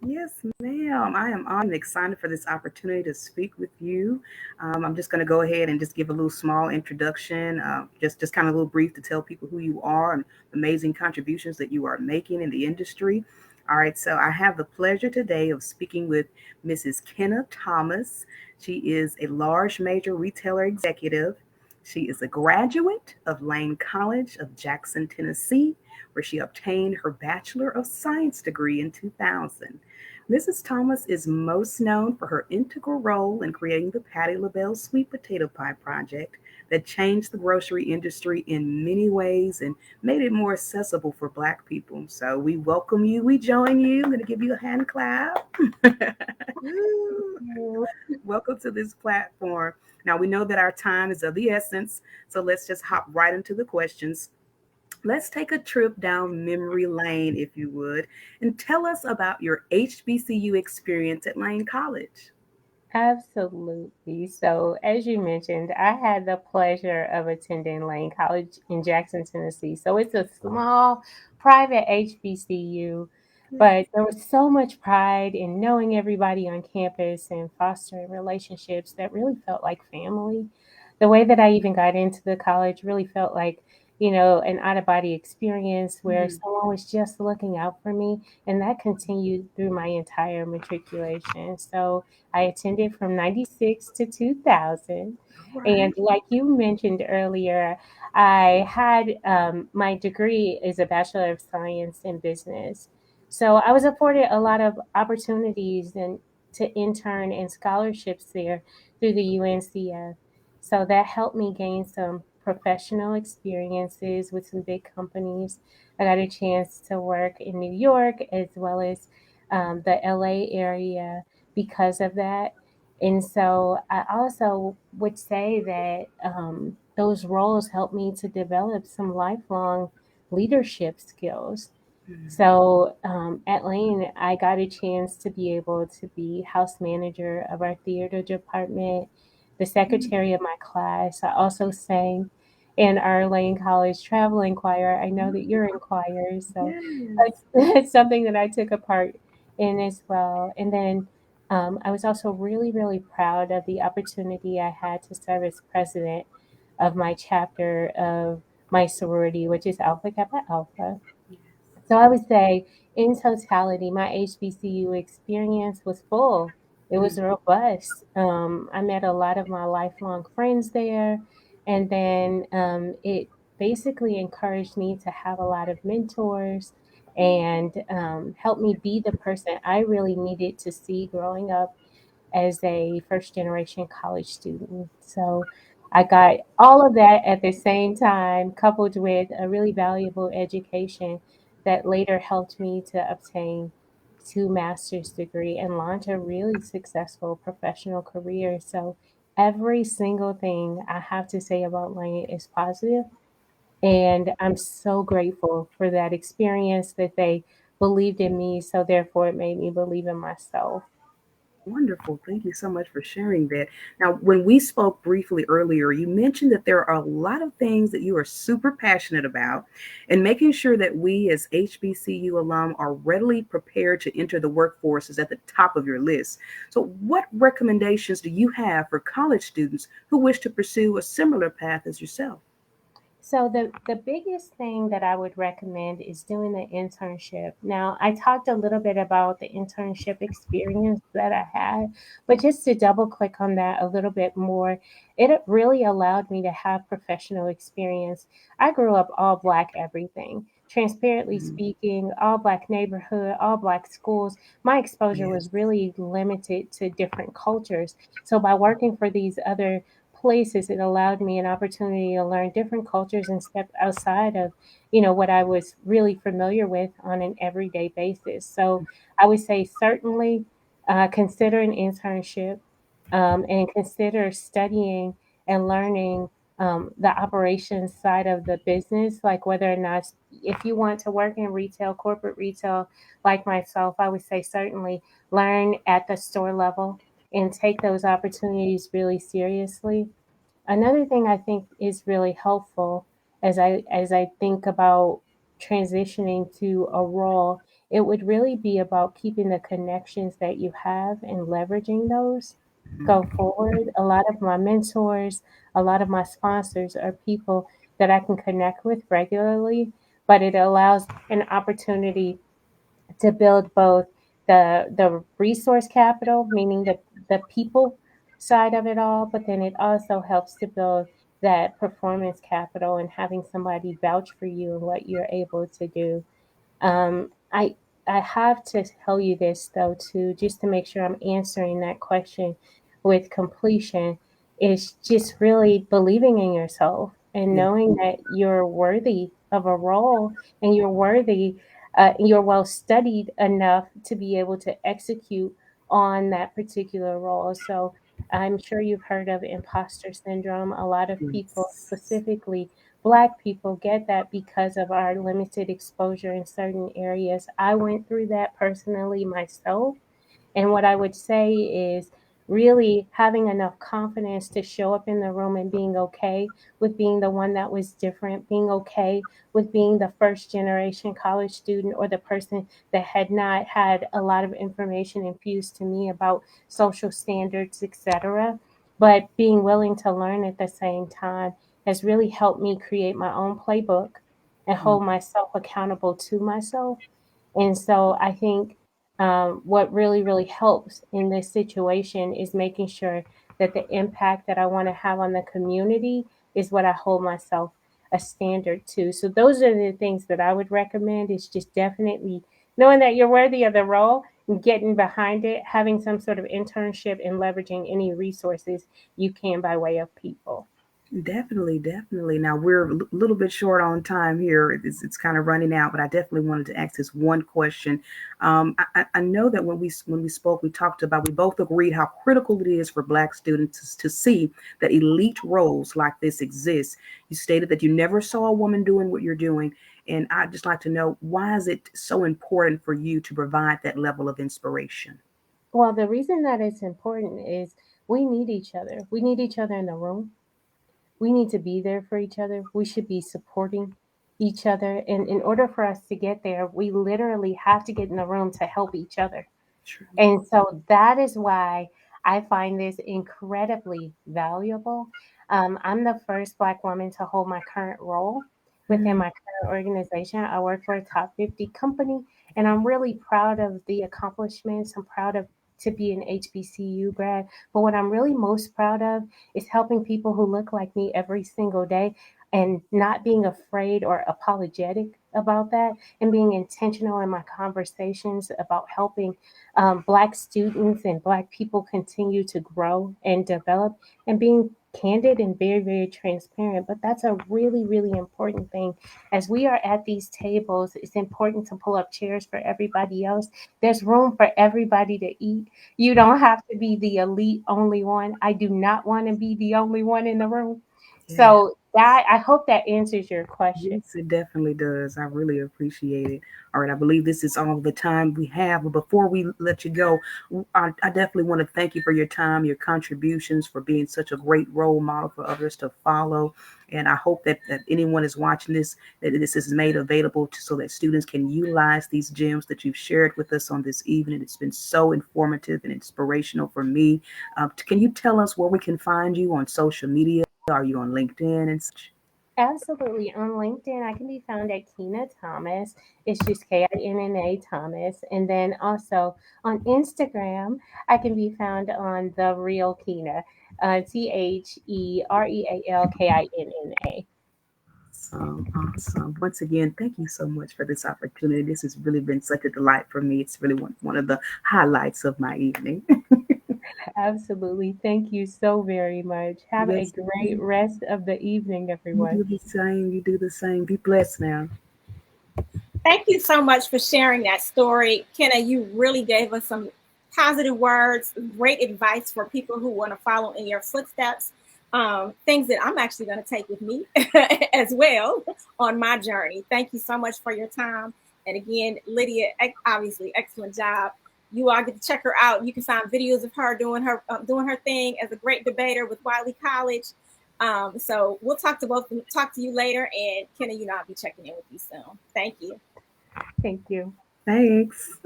Yes, ma'am. I am on and excited for this opportunity to speak with you. I'm just going to go ahead and just give a little small introduction, just kind of a little brief to tell people who you are and the amazing contributions that you are making in the industry. All right, so I have the pleasure today of speaking with Mrs. Kinna Thomas. She is a large major retailer executive. She is a graduate of Lane College of Jackson, Tennessee, where she obtained her Bachelor of Science degree in 2000. Mrs. Thomas is most known for her integral role in creating the Patti LaBelle sweet potato pie project that changed the grocery industry in many ways and made it more accessible for Black people. So we welcome you. We join you. I'm going to give you a hand clap. Welcome to this platform. Now, we know that our time is of the essence, so let's just hop right into the questions. Let's take a trip down memory lane, if you would, and tell us about your HBCU experience at Lane College. Absolutely. So, as you mentioned, I had the pleasure of attending Lane College in Jackson, Tennessee. So, it's a small private HBCU, but there was so much pride in knowing everybody on campus and fostering relationships that really felt like family. The way that I even got into the college really felt like, an out of body experience where someone was just looking out for me. And that continued through my entire matriculation. So I attended from 96 to 2000. And like you mentioned earlier, I had my degree is a Bachelor of Science in Business. So I was afforded a lot of opportunities and to intern and scholarships there through the UNCF. So that helped me gain some professional experiences with some big companies. I got a chance to work in New York as well as the LA area because of that. And so I also would say that those roles helped me to develop some lifelong leadership skills. So at Lane, I got a chance to be able to be house manager of our theater department, the secretary of my class. I also sang in our Lane College traveling choir. I know that you're in choir, so Yes. it's something that I took a part in as well. And then I was also really, really proud of the opportunity I had to serve as president of my chapter of my sorority, which is Alpha Kappa Alpha. So I would say, in totality, my HBCU experience was full. It was robust. I met a lot of my lifelong friends there, and then it basically encouraged me to have a lot of mentors and helped me be the person I really needed to see growing up as a first generation college student. So I got all of that at the same time, coupled with a really valuable education that later helped me to obtain two master's degree and launch a really successful professional career. So every single thing I have to say about Lane is positive, and I'm so grateful for that experience that they believed in me. So therefore it made me believe in myself. Wonderful. Thank you so much for sharing that. Now, when we spoke briefly earlier, you mentioned that there are a lot of things that you are super passionate about, and making sure that we as HBCU alum are readily prepared to enter the workforce is at the top of your list. So, what recommendations do you have for college students who wish to pursue a similar path as yourself? So the biggest thing that I would recommend is doing the internship. Now, I talked a little bit about the internship experience that I had, but just to double click on that a little bit more, it really allowed me to have professional experience. I grew up all Black everything. Transparently Mhm. speaking, all Black neighborhood, all Black schools. My exposure Yes. was really limited to different cultures. So by working for these other places, it allowed me an opportunity to learn different cultures and step outside of, what I was really familiar with on an everyday basis. So I would say certainly consider an internship, and consider studying and learning the operations side of the business, like whether or not, if you want to work in retail, corporate retail, like myself, I would say certainly learn at the store level and take those opportunities really seriously. Another thing I think is really helpful as I think about transitioning to a role, it would really be about keeping the connections that you have and leveraging those go forward. A lot of my mentors, a lot of my sponsors are people that I can connect with regularly, but it allows an opportunity to build both the resource capital, meaning the people side of it all, but then it also helps to build that performance capital and having somebody vouch for you and what you're able to do. Um, I I have to tell you this though too, just to make sure I'm answering that question with completion, is just really believing in yourself and Yeah. knowing that you're worthy of a role and you're well studied enough to be able to execute on that particular role. So I'm sure you've heard of imposter syndrome. A lot of people, Yes. specifically Black people, get that because of our limited exposure in certain areas. I went through that personally myself. And what I would say is really having enough confidence to show up in the room and being okay with being the one that was different, being okay with being the first generation college student or the person that had not had a lot of information infused to me about social standards, etc. But being willing to learn at the same time has really helped me create my own playbook and hold myself accountable to myself. And so I think what really, really helps in this situation is making sure that the impact that I want to have on the community is what I hold myself a standard to. So those are the things that I would recommend, is just definitely knowing that you're worthy of the role and getting behind it, having some sort of internship and leveraging any resources you can by way of people. Definitely, definitely. Now we're a little bit short on time here. It's kind of running out, but I definitely wanted to ask this one question. I know that when we spoke, we talked about, we both agreed how critical it is for Black students to see that elite roles like this exist. You stated that you never saw a woman doing what you're doing, and I'd just like to know, why is it so important for you to provide that level of inspiration? Well, the reason that it's important is we need each other. We need each other in the room. we need to be there for each other. We should be supporting each other. And in order for us to get there, we literally have to get in the room to help each other. True. And so that is why I find this incredibly valuable. I'm the first Black woman to hold my current role within my current organization. I work for a top 50 company, and I'm really proud of the accomplishments. I'm proud of to be an HBCU grad. But what I'm really most proud of is helping people who look like me every single day and not being afraid or apologetic about that, and being intentional in my conversations about helping Black students and Black people continue to grow and develop, and being candid and very, very transparent. But that's a really, really important thing. As we are at these tables, it's important to pull up chairs for everybody else. There's room for everybody to eat. You don't have to be the elite only one. I do not want to be the only one in the room. Yeah. So that, I hope that answers your question. Yes, it definitely does. I really appreciate it. All right, I believe this is all the time we have. But before we let you go, I definitely want to thank you for your time, your contributions, for being such a great role model for others to follow. And I hope that anyone is watching this, that this is made available so that students can utilize these gems that you've shared with us on this evening. It's been so informative and inspirational for me. Can you tell us where we can find you on social media? Are you on LinkedIn and such? Absolutely. On LinkedIn, I can be found at Kinna Thomas. It's just Kinna Thomas. And then also on Instagram, I can be found on The Real Kinna, TheRealKinna. Awesome. Once again, thank you so much for this opportunity. This has really been such a delight for me. It's really one of the highlights of my evening. Absolutely. Thank you so very much. Have a great rest of the evening, everyone. You do the same. You do the same. Be blessed now. Thank you so much for sharing that story. Kinna, you really gave us some positive words, great advice for people who want to follow in your footsteps. Things that I'm actually going to take with me as well on my journey. Thank you so much for your time. And again, Lydia, obviously, excellent job. You all get to check her out. You can find videos of her doing her thing as a great debater with Wiley College. So we'll talk to you later. And Kinna, I'll be checking in with you soon. Thank you. Thank you. Thanks.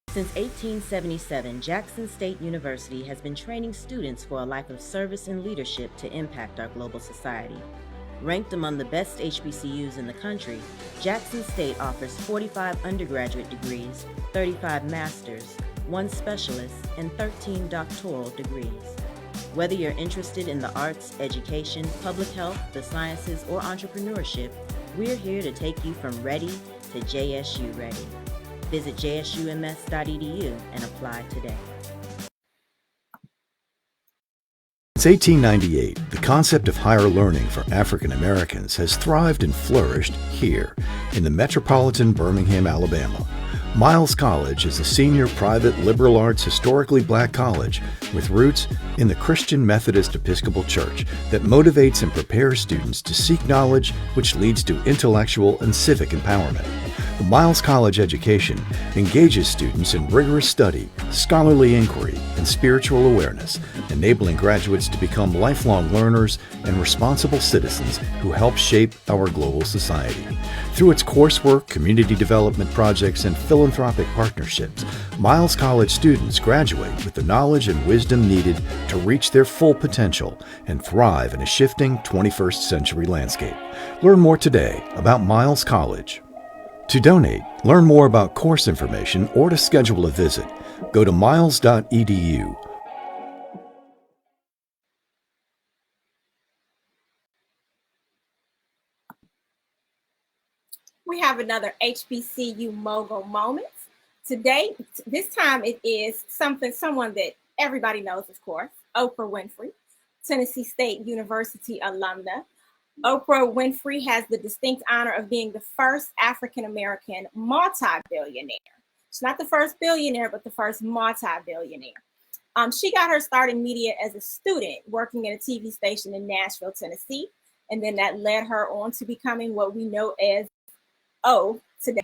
Since 1877, Jackson State University has been training students for a life of service and leadership to impact our global society. Ranked among the best HBCUs in the country, Jackson State offers 45 undergraduate degrees, 35 master's, 1 specialist, and 13 doctoral degrees. Whether you're interested in the arts, education, public health, the sciences, or entrepreneurship, we're here to take you from ready to JSU ready. Visit jsums.edu and apply today. Since 1898, the concept of higher learning for African Americans has thrived and flourished here in the metropolitan Birmingham, Alabama. Miles College is a senior private liberal arts historically Black college with roots in the Christian Methodist Episcopal Church that motivates and prepares students to seek knowledge which leads to intellectual and civic empowerment. The Miles College education engages students in rigorous study, scholarly inquiry, and spiritual awareness, enabling graduates to become lifelong learners and responsible citizens who help shape our global society. Through its coursework, community development projects, and philanthropic partnerships, Miles College students graduate with the knowledge and wisdom needed to reach their full potential and thrive in a shifting 21st century landscape. Learn more today about Miles College. To donate, learn more about course information, or to schedule a visit, go to miles.edu. We have another HBCU mogul moment. Today, this time it is someone that everybody knows, of course, Oprah Winfrey, Tennessee State University alumna. Oprah Winfrey has the distinct honor of being the first African-American multi-billionaire. She's not the first billionaire, but the first multi-billionaire. She got her start in media as a student working at a TV station in Nashville, Tennessee. And then that led her on to becoming what we know as O today.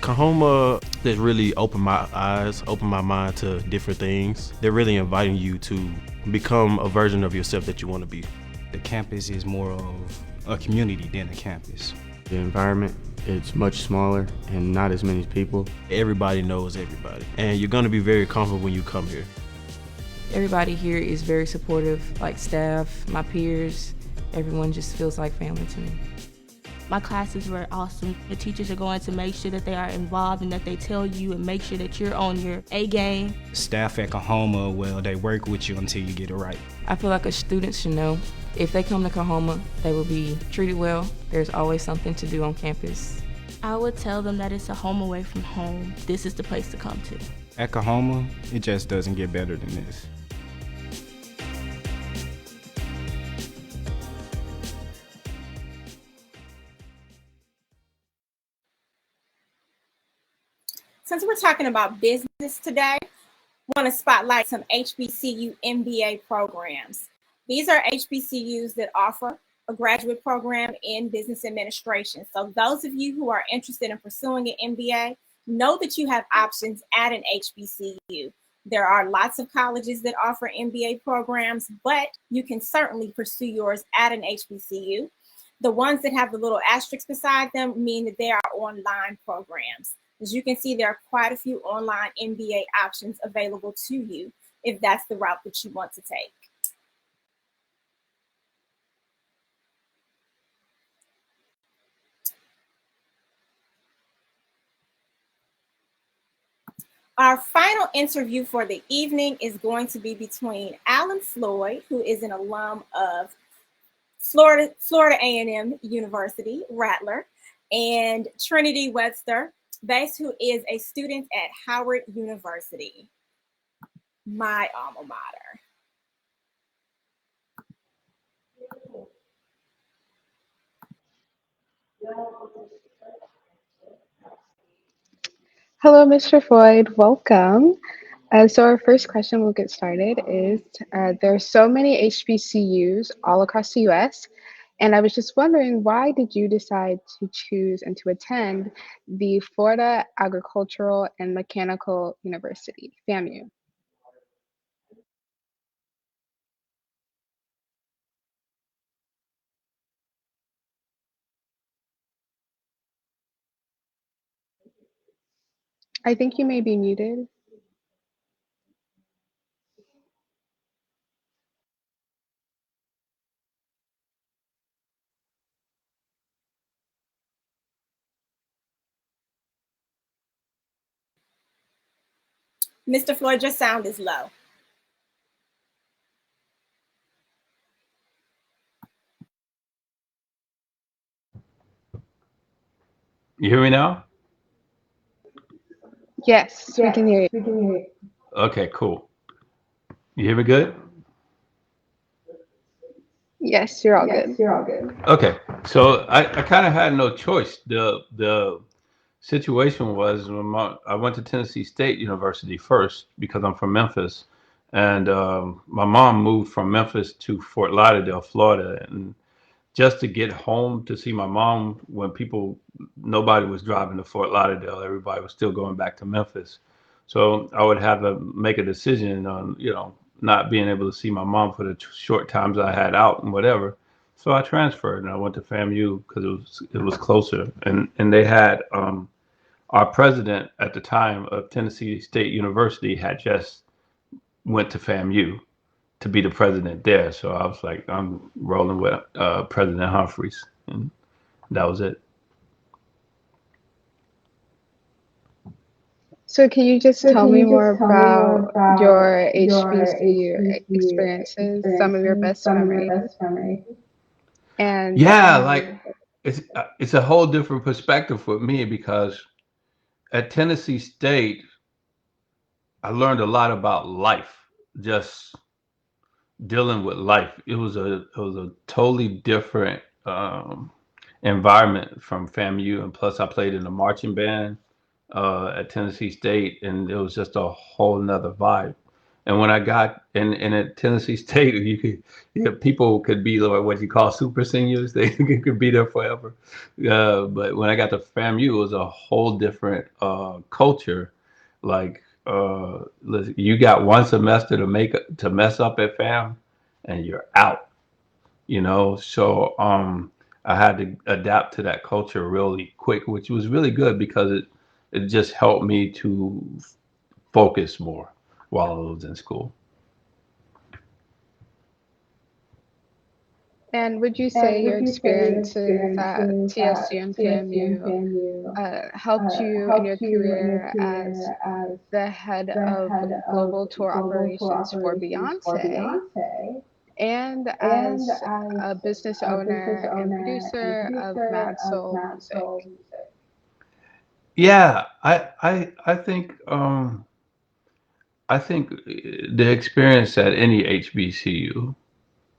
Coahoma has really opened my eyes, opened my mind to different things. They're really inviting you to become a version of yourself that you want to be. The campus is more of a community than a campus. The environment, it's much smaller and not as many people. Everybody knows everybody, and you're going to be very comfortable when you come here. Everybody here is very supportive, like staff, my peers, everyone just feels like family to me. My classes were awesome. The teachers are going to make sure that they are involved and that they tell you and make sure that you're on your A game. Staff at Coahoma, well, they work with you until you get it right. I feel like a student should know if they come to Coahoma, they will be treated well. There's always something to do on campus. I would tell them that it's a home away from home. This is the place to come to. At Coahoma, it just doesn't get better than this. Since we're talking about business today, I want to spotlight some HBCU MBA programs. These are HBCUs that offer a graduate program in business administration. So those of you who are interested in pursuing an MBA, know that you have options at an HBCU. There are lots of colleges that offer MBA programs, but you can certainly pursue yours at an HBCU. The ones that have the little asterisks beside them mean that they are online programs. As you can see, there are quite a few online MBA options available to you if that's the route that you want to take. Our final interview for the evening is going to be between Alan Floyd, who is an alum of Florida A&M University, Rattler, and Trinity Webster, who is a student at Howard University, my alma mater. Hello, Mr. Floyd. Welcome. So our first question we'll get started is, there are so many HBCUs all across the U.S., and I was just wondering, why did you decide to choose and to attend the Florida Agricultural and Mechanical University, FAMU? I think you may be muted. Mr. Floyd, your sound is low. You hear me now? Yes, we can hear you. Okay, cool. You hear me good? Yes, you're all good. Okay, so I kind of had no choice. The situation was I went to Tennessee State University first because I'm from Memphis, and my mom moved from Memphis to Fort Lauderdale, Florida, and just to get home to see my mom when nobody was driving to Fort Lauderdale, everybody was still going back to Memphis. So I would have to make a decision on, not being able to see my mom for the short times I had out and whatever. So I transferred and I went to FAMU because it was closer. And they had our president at the time of Tennessee State University had just went to FAMU to be the president there. So I was like, I'm rolling with President Humphreys, and that was it. So can you just tell me more about your HBCU experiences, some of your best memories? And yeah, like it's a whole different perspective for me because at Tennessee State, I learned a lot about life, just dealing with life. It was a totally different environment from FAMU, and plus I played in the marching band at Tennessee State, and it was just a whole nother vibe. And when I got in at Tennessee State, people could be like what you call super seniors. They could be there forever. But when I got to FAMU, it was a whole different culture. Like listen, you got one semester to mess up at FAM, and you're out. So I had to adapt to that culture really quick, which was really good because it just helped me to focus more while I was in school. And would you say your experiences at TSU and FAMU helped you in your career as the head of global tour operations for Beyonce and as a business owner and producer of Mad Soul Music? Yeah, I think the experience at any HBCU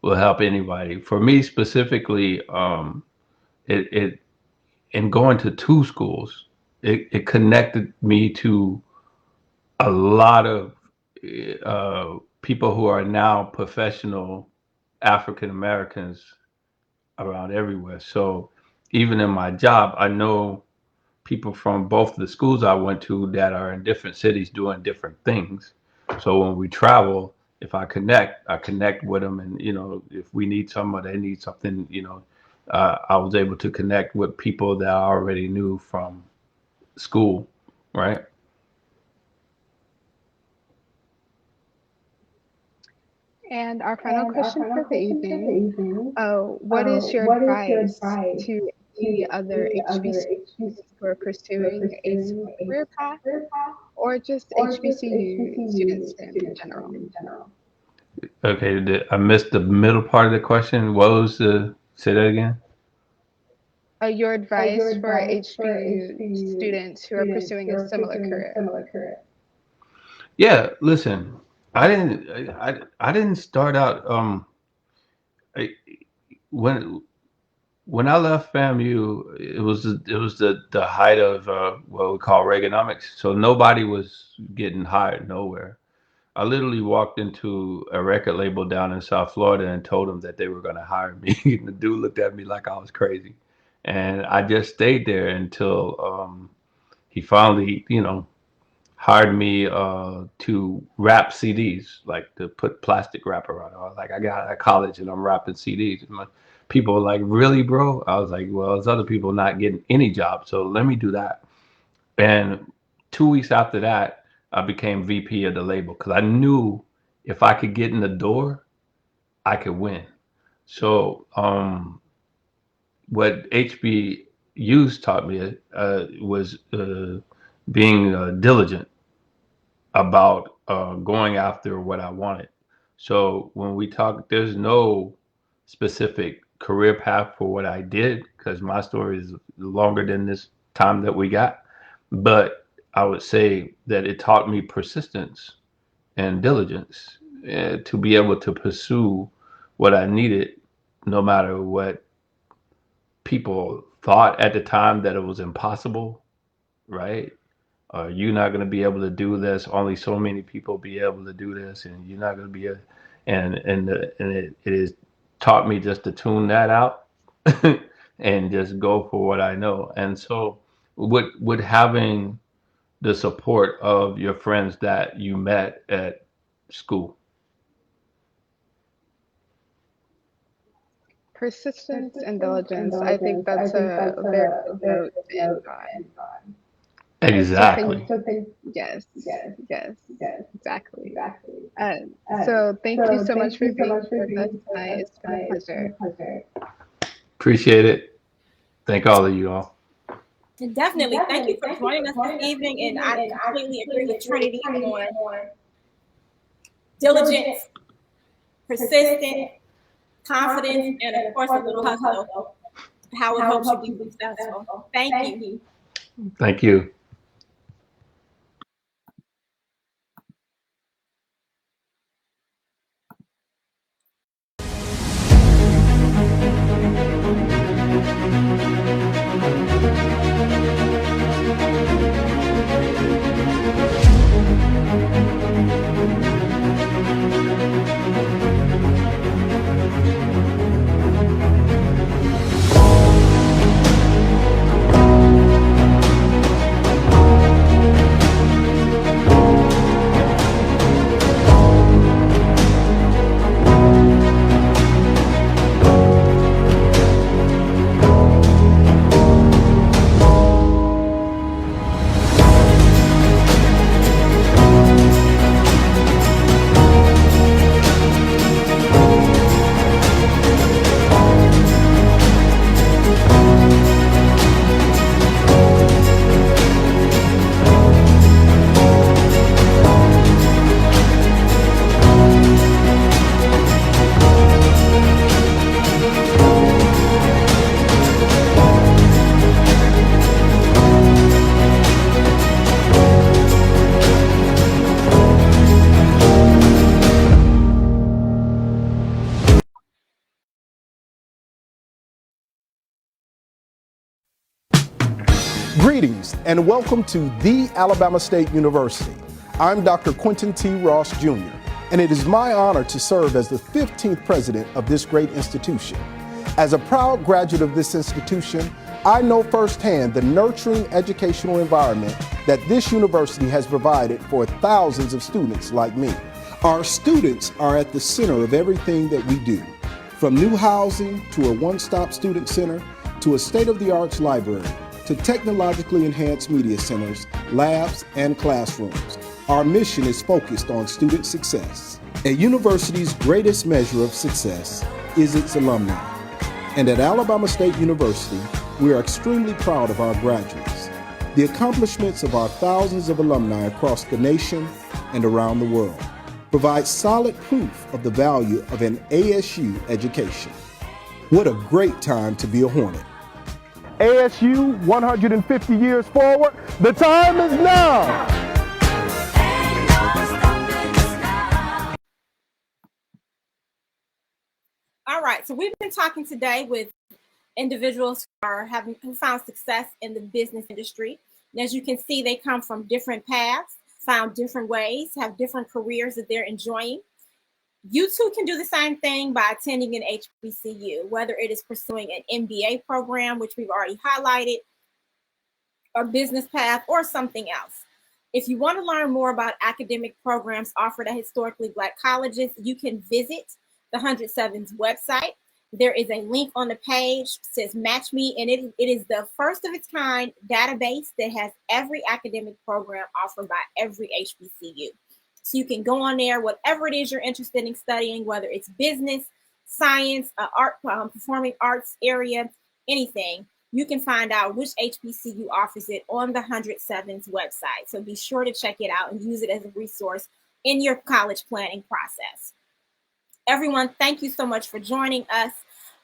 will help anybody. For me specifically, it in going to two schools, it connected me to a lot of people who are now professional African Americans around everywhere. So even in my job, I know people from both the schools I went to that are in different cities doing different things. So when we travel, if I connect with them, and if we need something or they need something, I was able to connect with people that I already knew from school, right? And our final question for the evening, what is your advice to any other HBCUs who are pursuing a similar career path or just HBCU students in general? Okay, I missed the middle part of the question. Say that again? Your advice for HBCU students who are pursuing a similar career. Yeah, listen, I didn't start out when I left FAMU, it was the height of what we call Reaganomics. So nobody was getting hired nowhere. I literally walked into a record label down in South Florida and told them that they were going to hire me. And the dude looked at me like I was crazy, and I just stayed there until he finally, hired me to wrap CDs, like to put plastic wrap around it. Like I got out of college and I'm wrapping CDs. And people were like, "Really, bro?" I was like, "Well, there's other people not getting any jobs, so let me do that." And 2 weeks after that, I became VP of the label because I knew if I could get in the door, I could win. So what HBCUs taught me was being diligent about going after what I wanted. So when we talk, there's no specific career path for what I did because my story is longer than this time that we got. But I would say that it taught me persistence and diligence to be able to pursue what I needed, no matter what people thought at the time that it was impossible, right? You're not going to be able to do this. Only so many people be able to do this, and you're not going to be able. And it has taught me just to tune that out and just go for what I know. And so, with having the support of your friends that you met at school. Persistence and diligence. I think that's a very good note to end on. Exactly. Yes, exactly. So thank you so much for being with us tonight. It's been a pleasure. Appreciate it. Thank all of you all. Definitely. Thank you for joining us this evening. And I completely agree with Trinity on diligence, persistent, confidence, and of course a little hustle. How it helps you be successful. Thank you. Thank you. Greetings and welcome to the Alabama State University. I'm Dr. Quentin T. Ross Jr., and it is my honor to serve as the 15th president of this great institution. As a proud graduate of this institution, I know firsthand the nurturing educational environment that this university has provided for thousands of students like me. Our students are at the center of everything that we do, from new housing to a one-stop student center to a state-of-the-art library, to technologically enhanced media centers, labs, and classrooms. Our mission is focused on student success. A university's greatest measure of success is its alumni. And at Alabama State University, we are extremely proud of our graduates. The accomplishments of our thousands of alumni across the nation and around the world provide solid proof of the value of an ASU education. What a great time to be a Hornet. ASU 150 years forward, the time is now. All right, so we've been talking today with individuals who found success in the business industry. And as you can see, they come from different paths, found different ways, have different careers that they're enjoying. You too can do the same thing by attending an HBCU, whether it is pursuing an MBA program, which we've already highlighted, a business path, or something else. If you want to learn more about academic programs offered at historically Black colleges, you can visit the 107's website. There is a link on the page that says Match Me, and it is the first of its kind database that has every academic program offered by every HBCU. So you can go on there, whatever it is you're interested in studying, whether it's business, science, art, performing arts area, anything, you can find out which HBCU offers it on the 107's website. So be sure to check it out and use it as a resource in your college planning process. Everyone, thank you so much for joining us.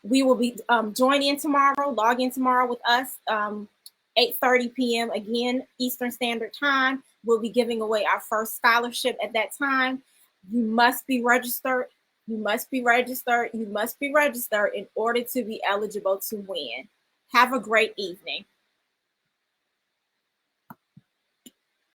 We will be log in tomorrow with us, 8:30 p.m. again, Eastern Standard Time. We'll be giving away our first scholarship at that time. You must be registered. You must be registered. You must be registered in order to be eligible to win. Have a great evening.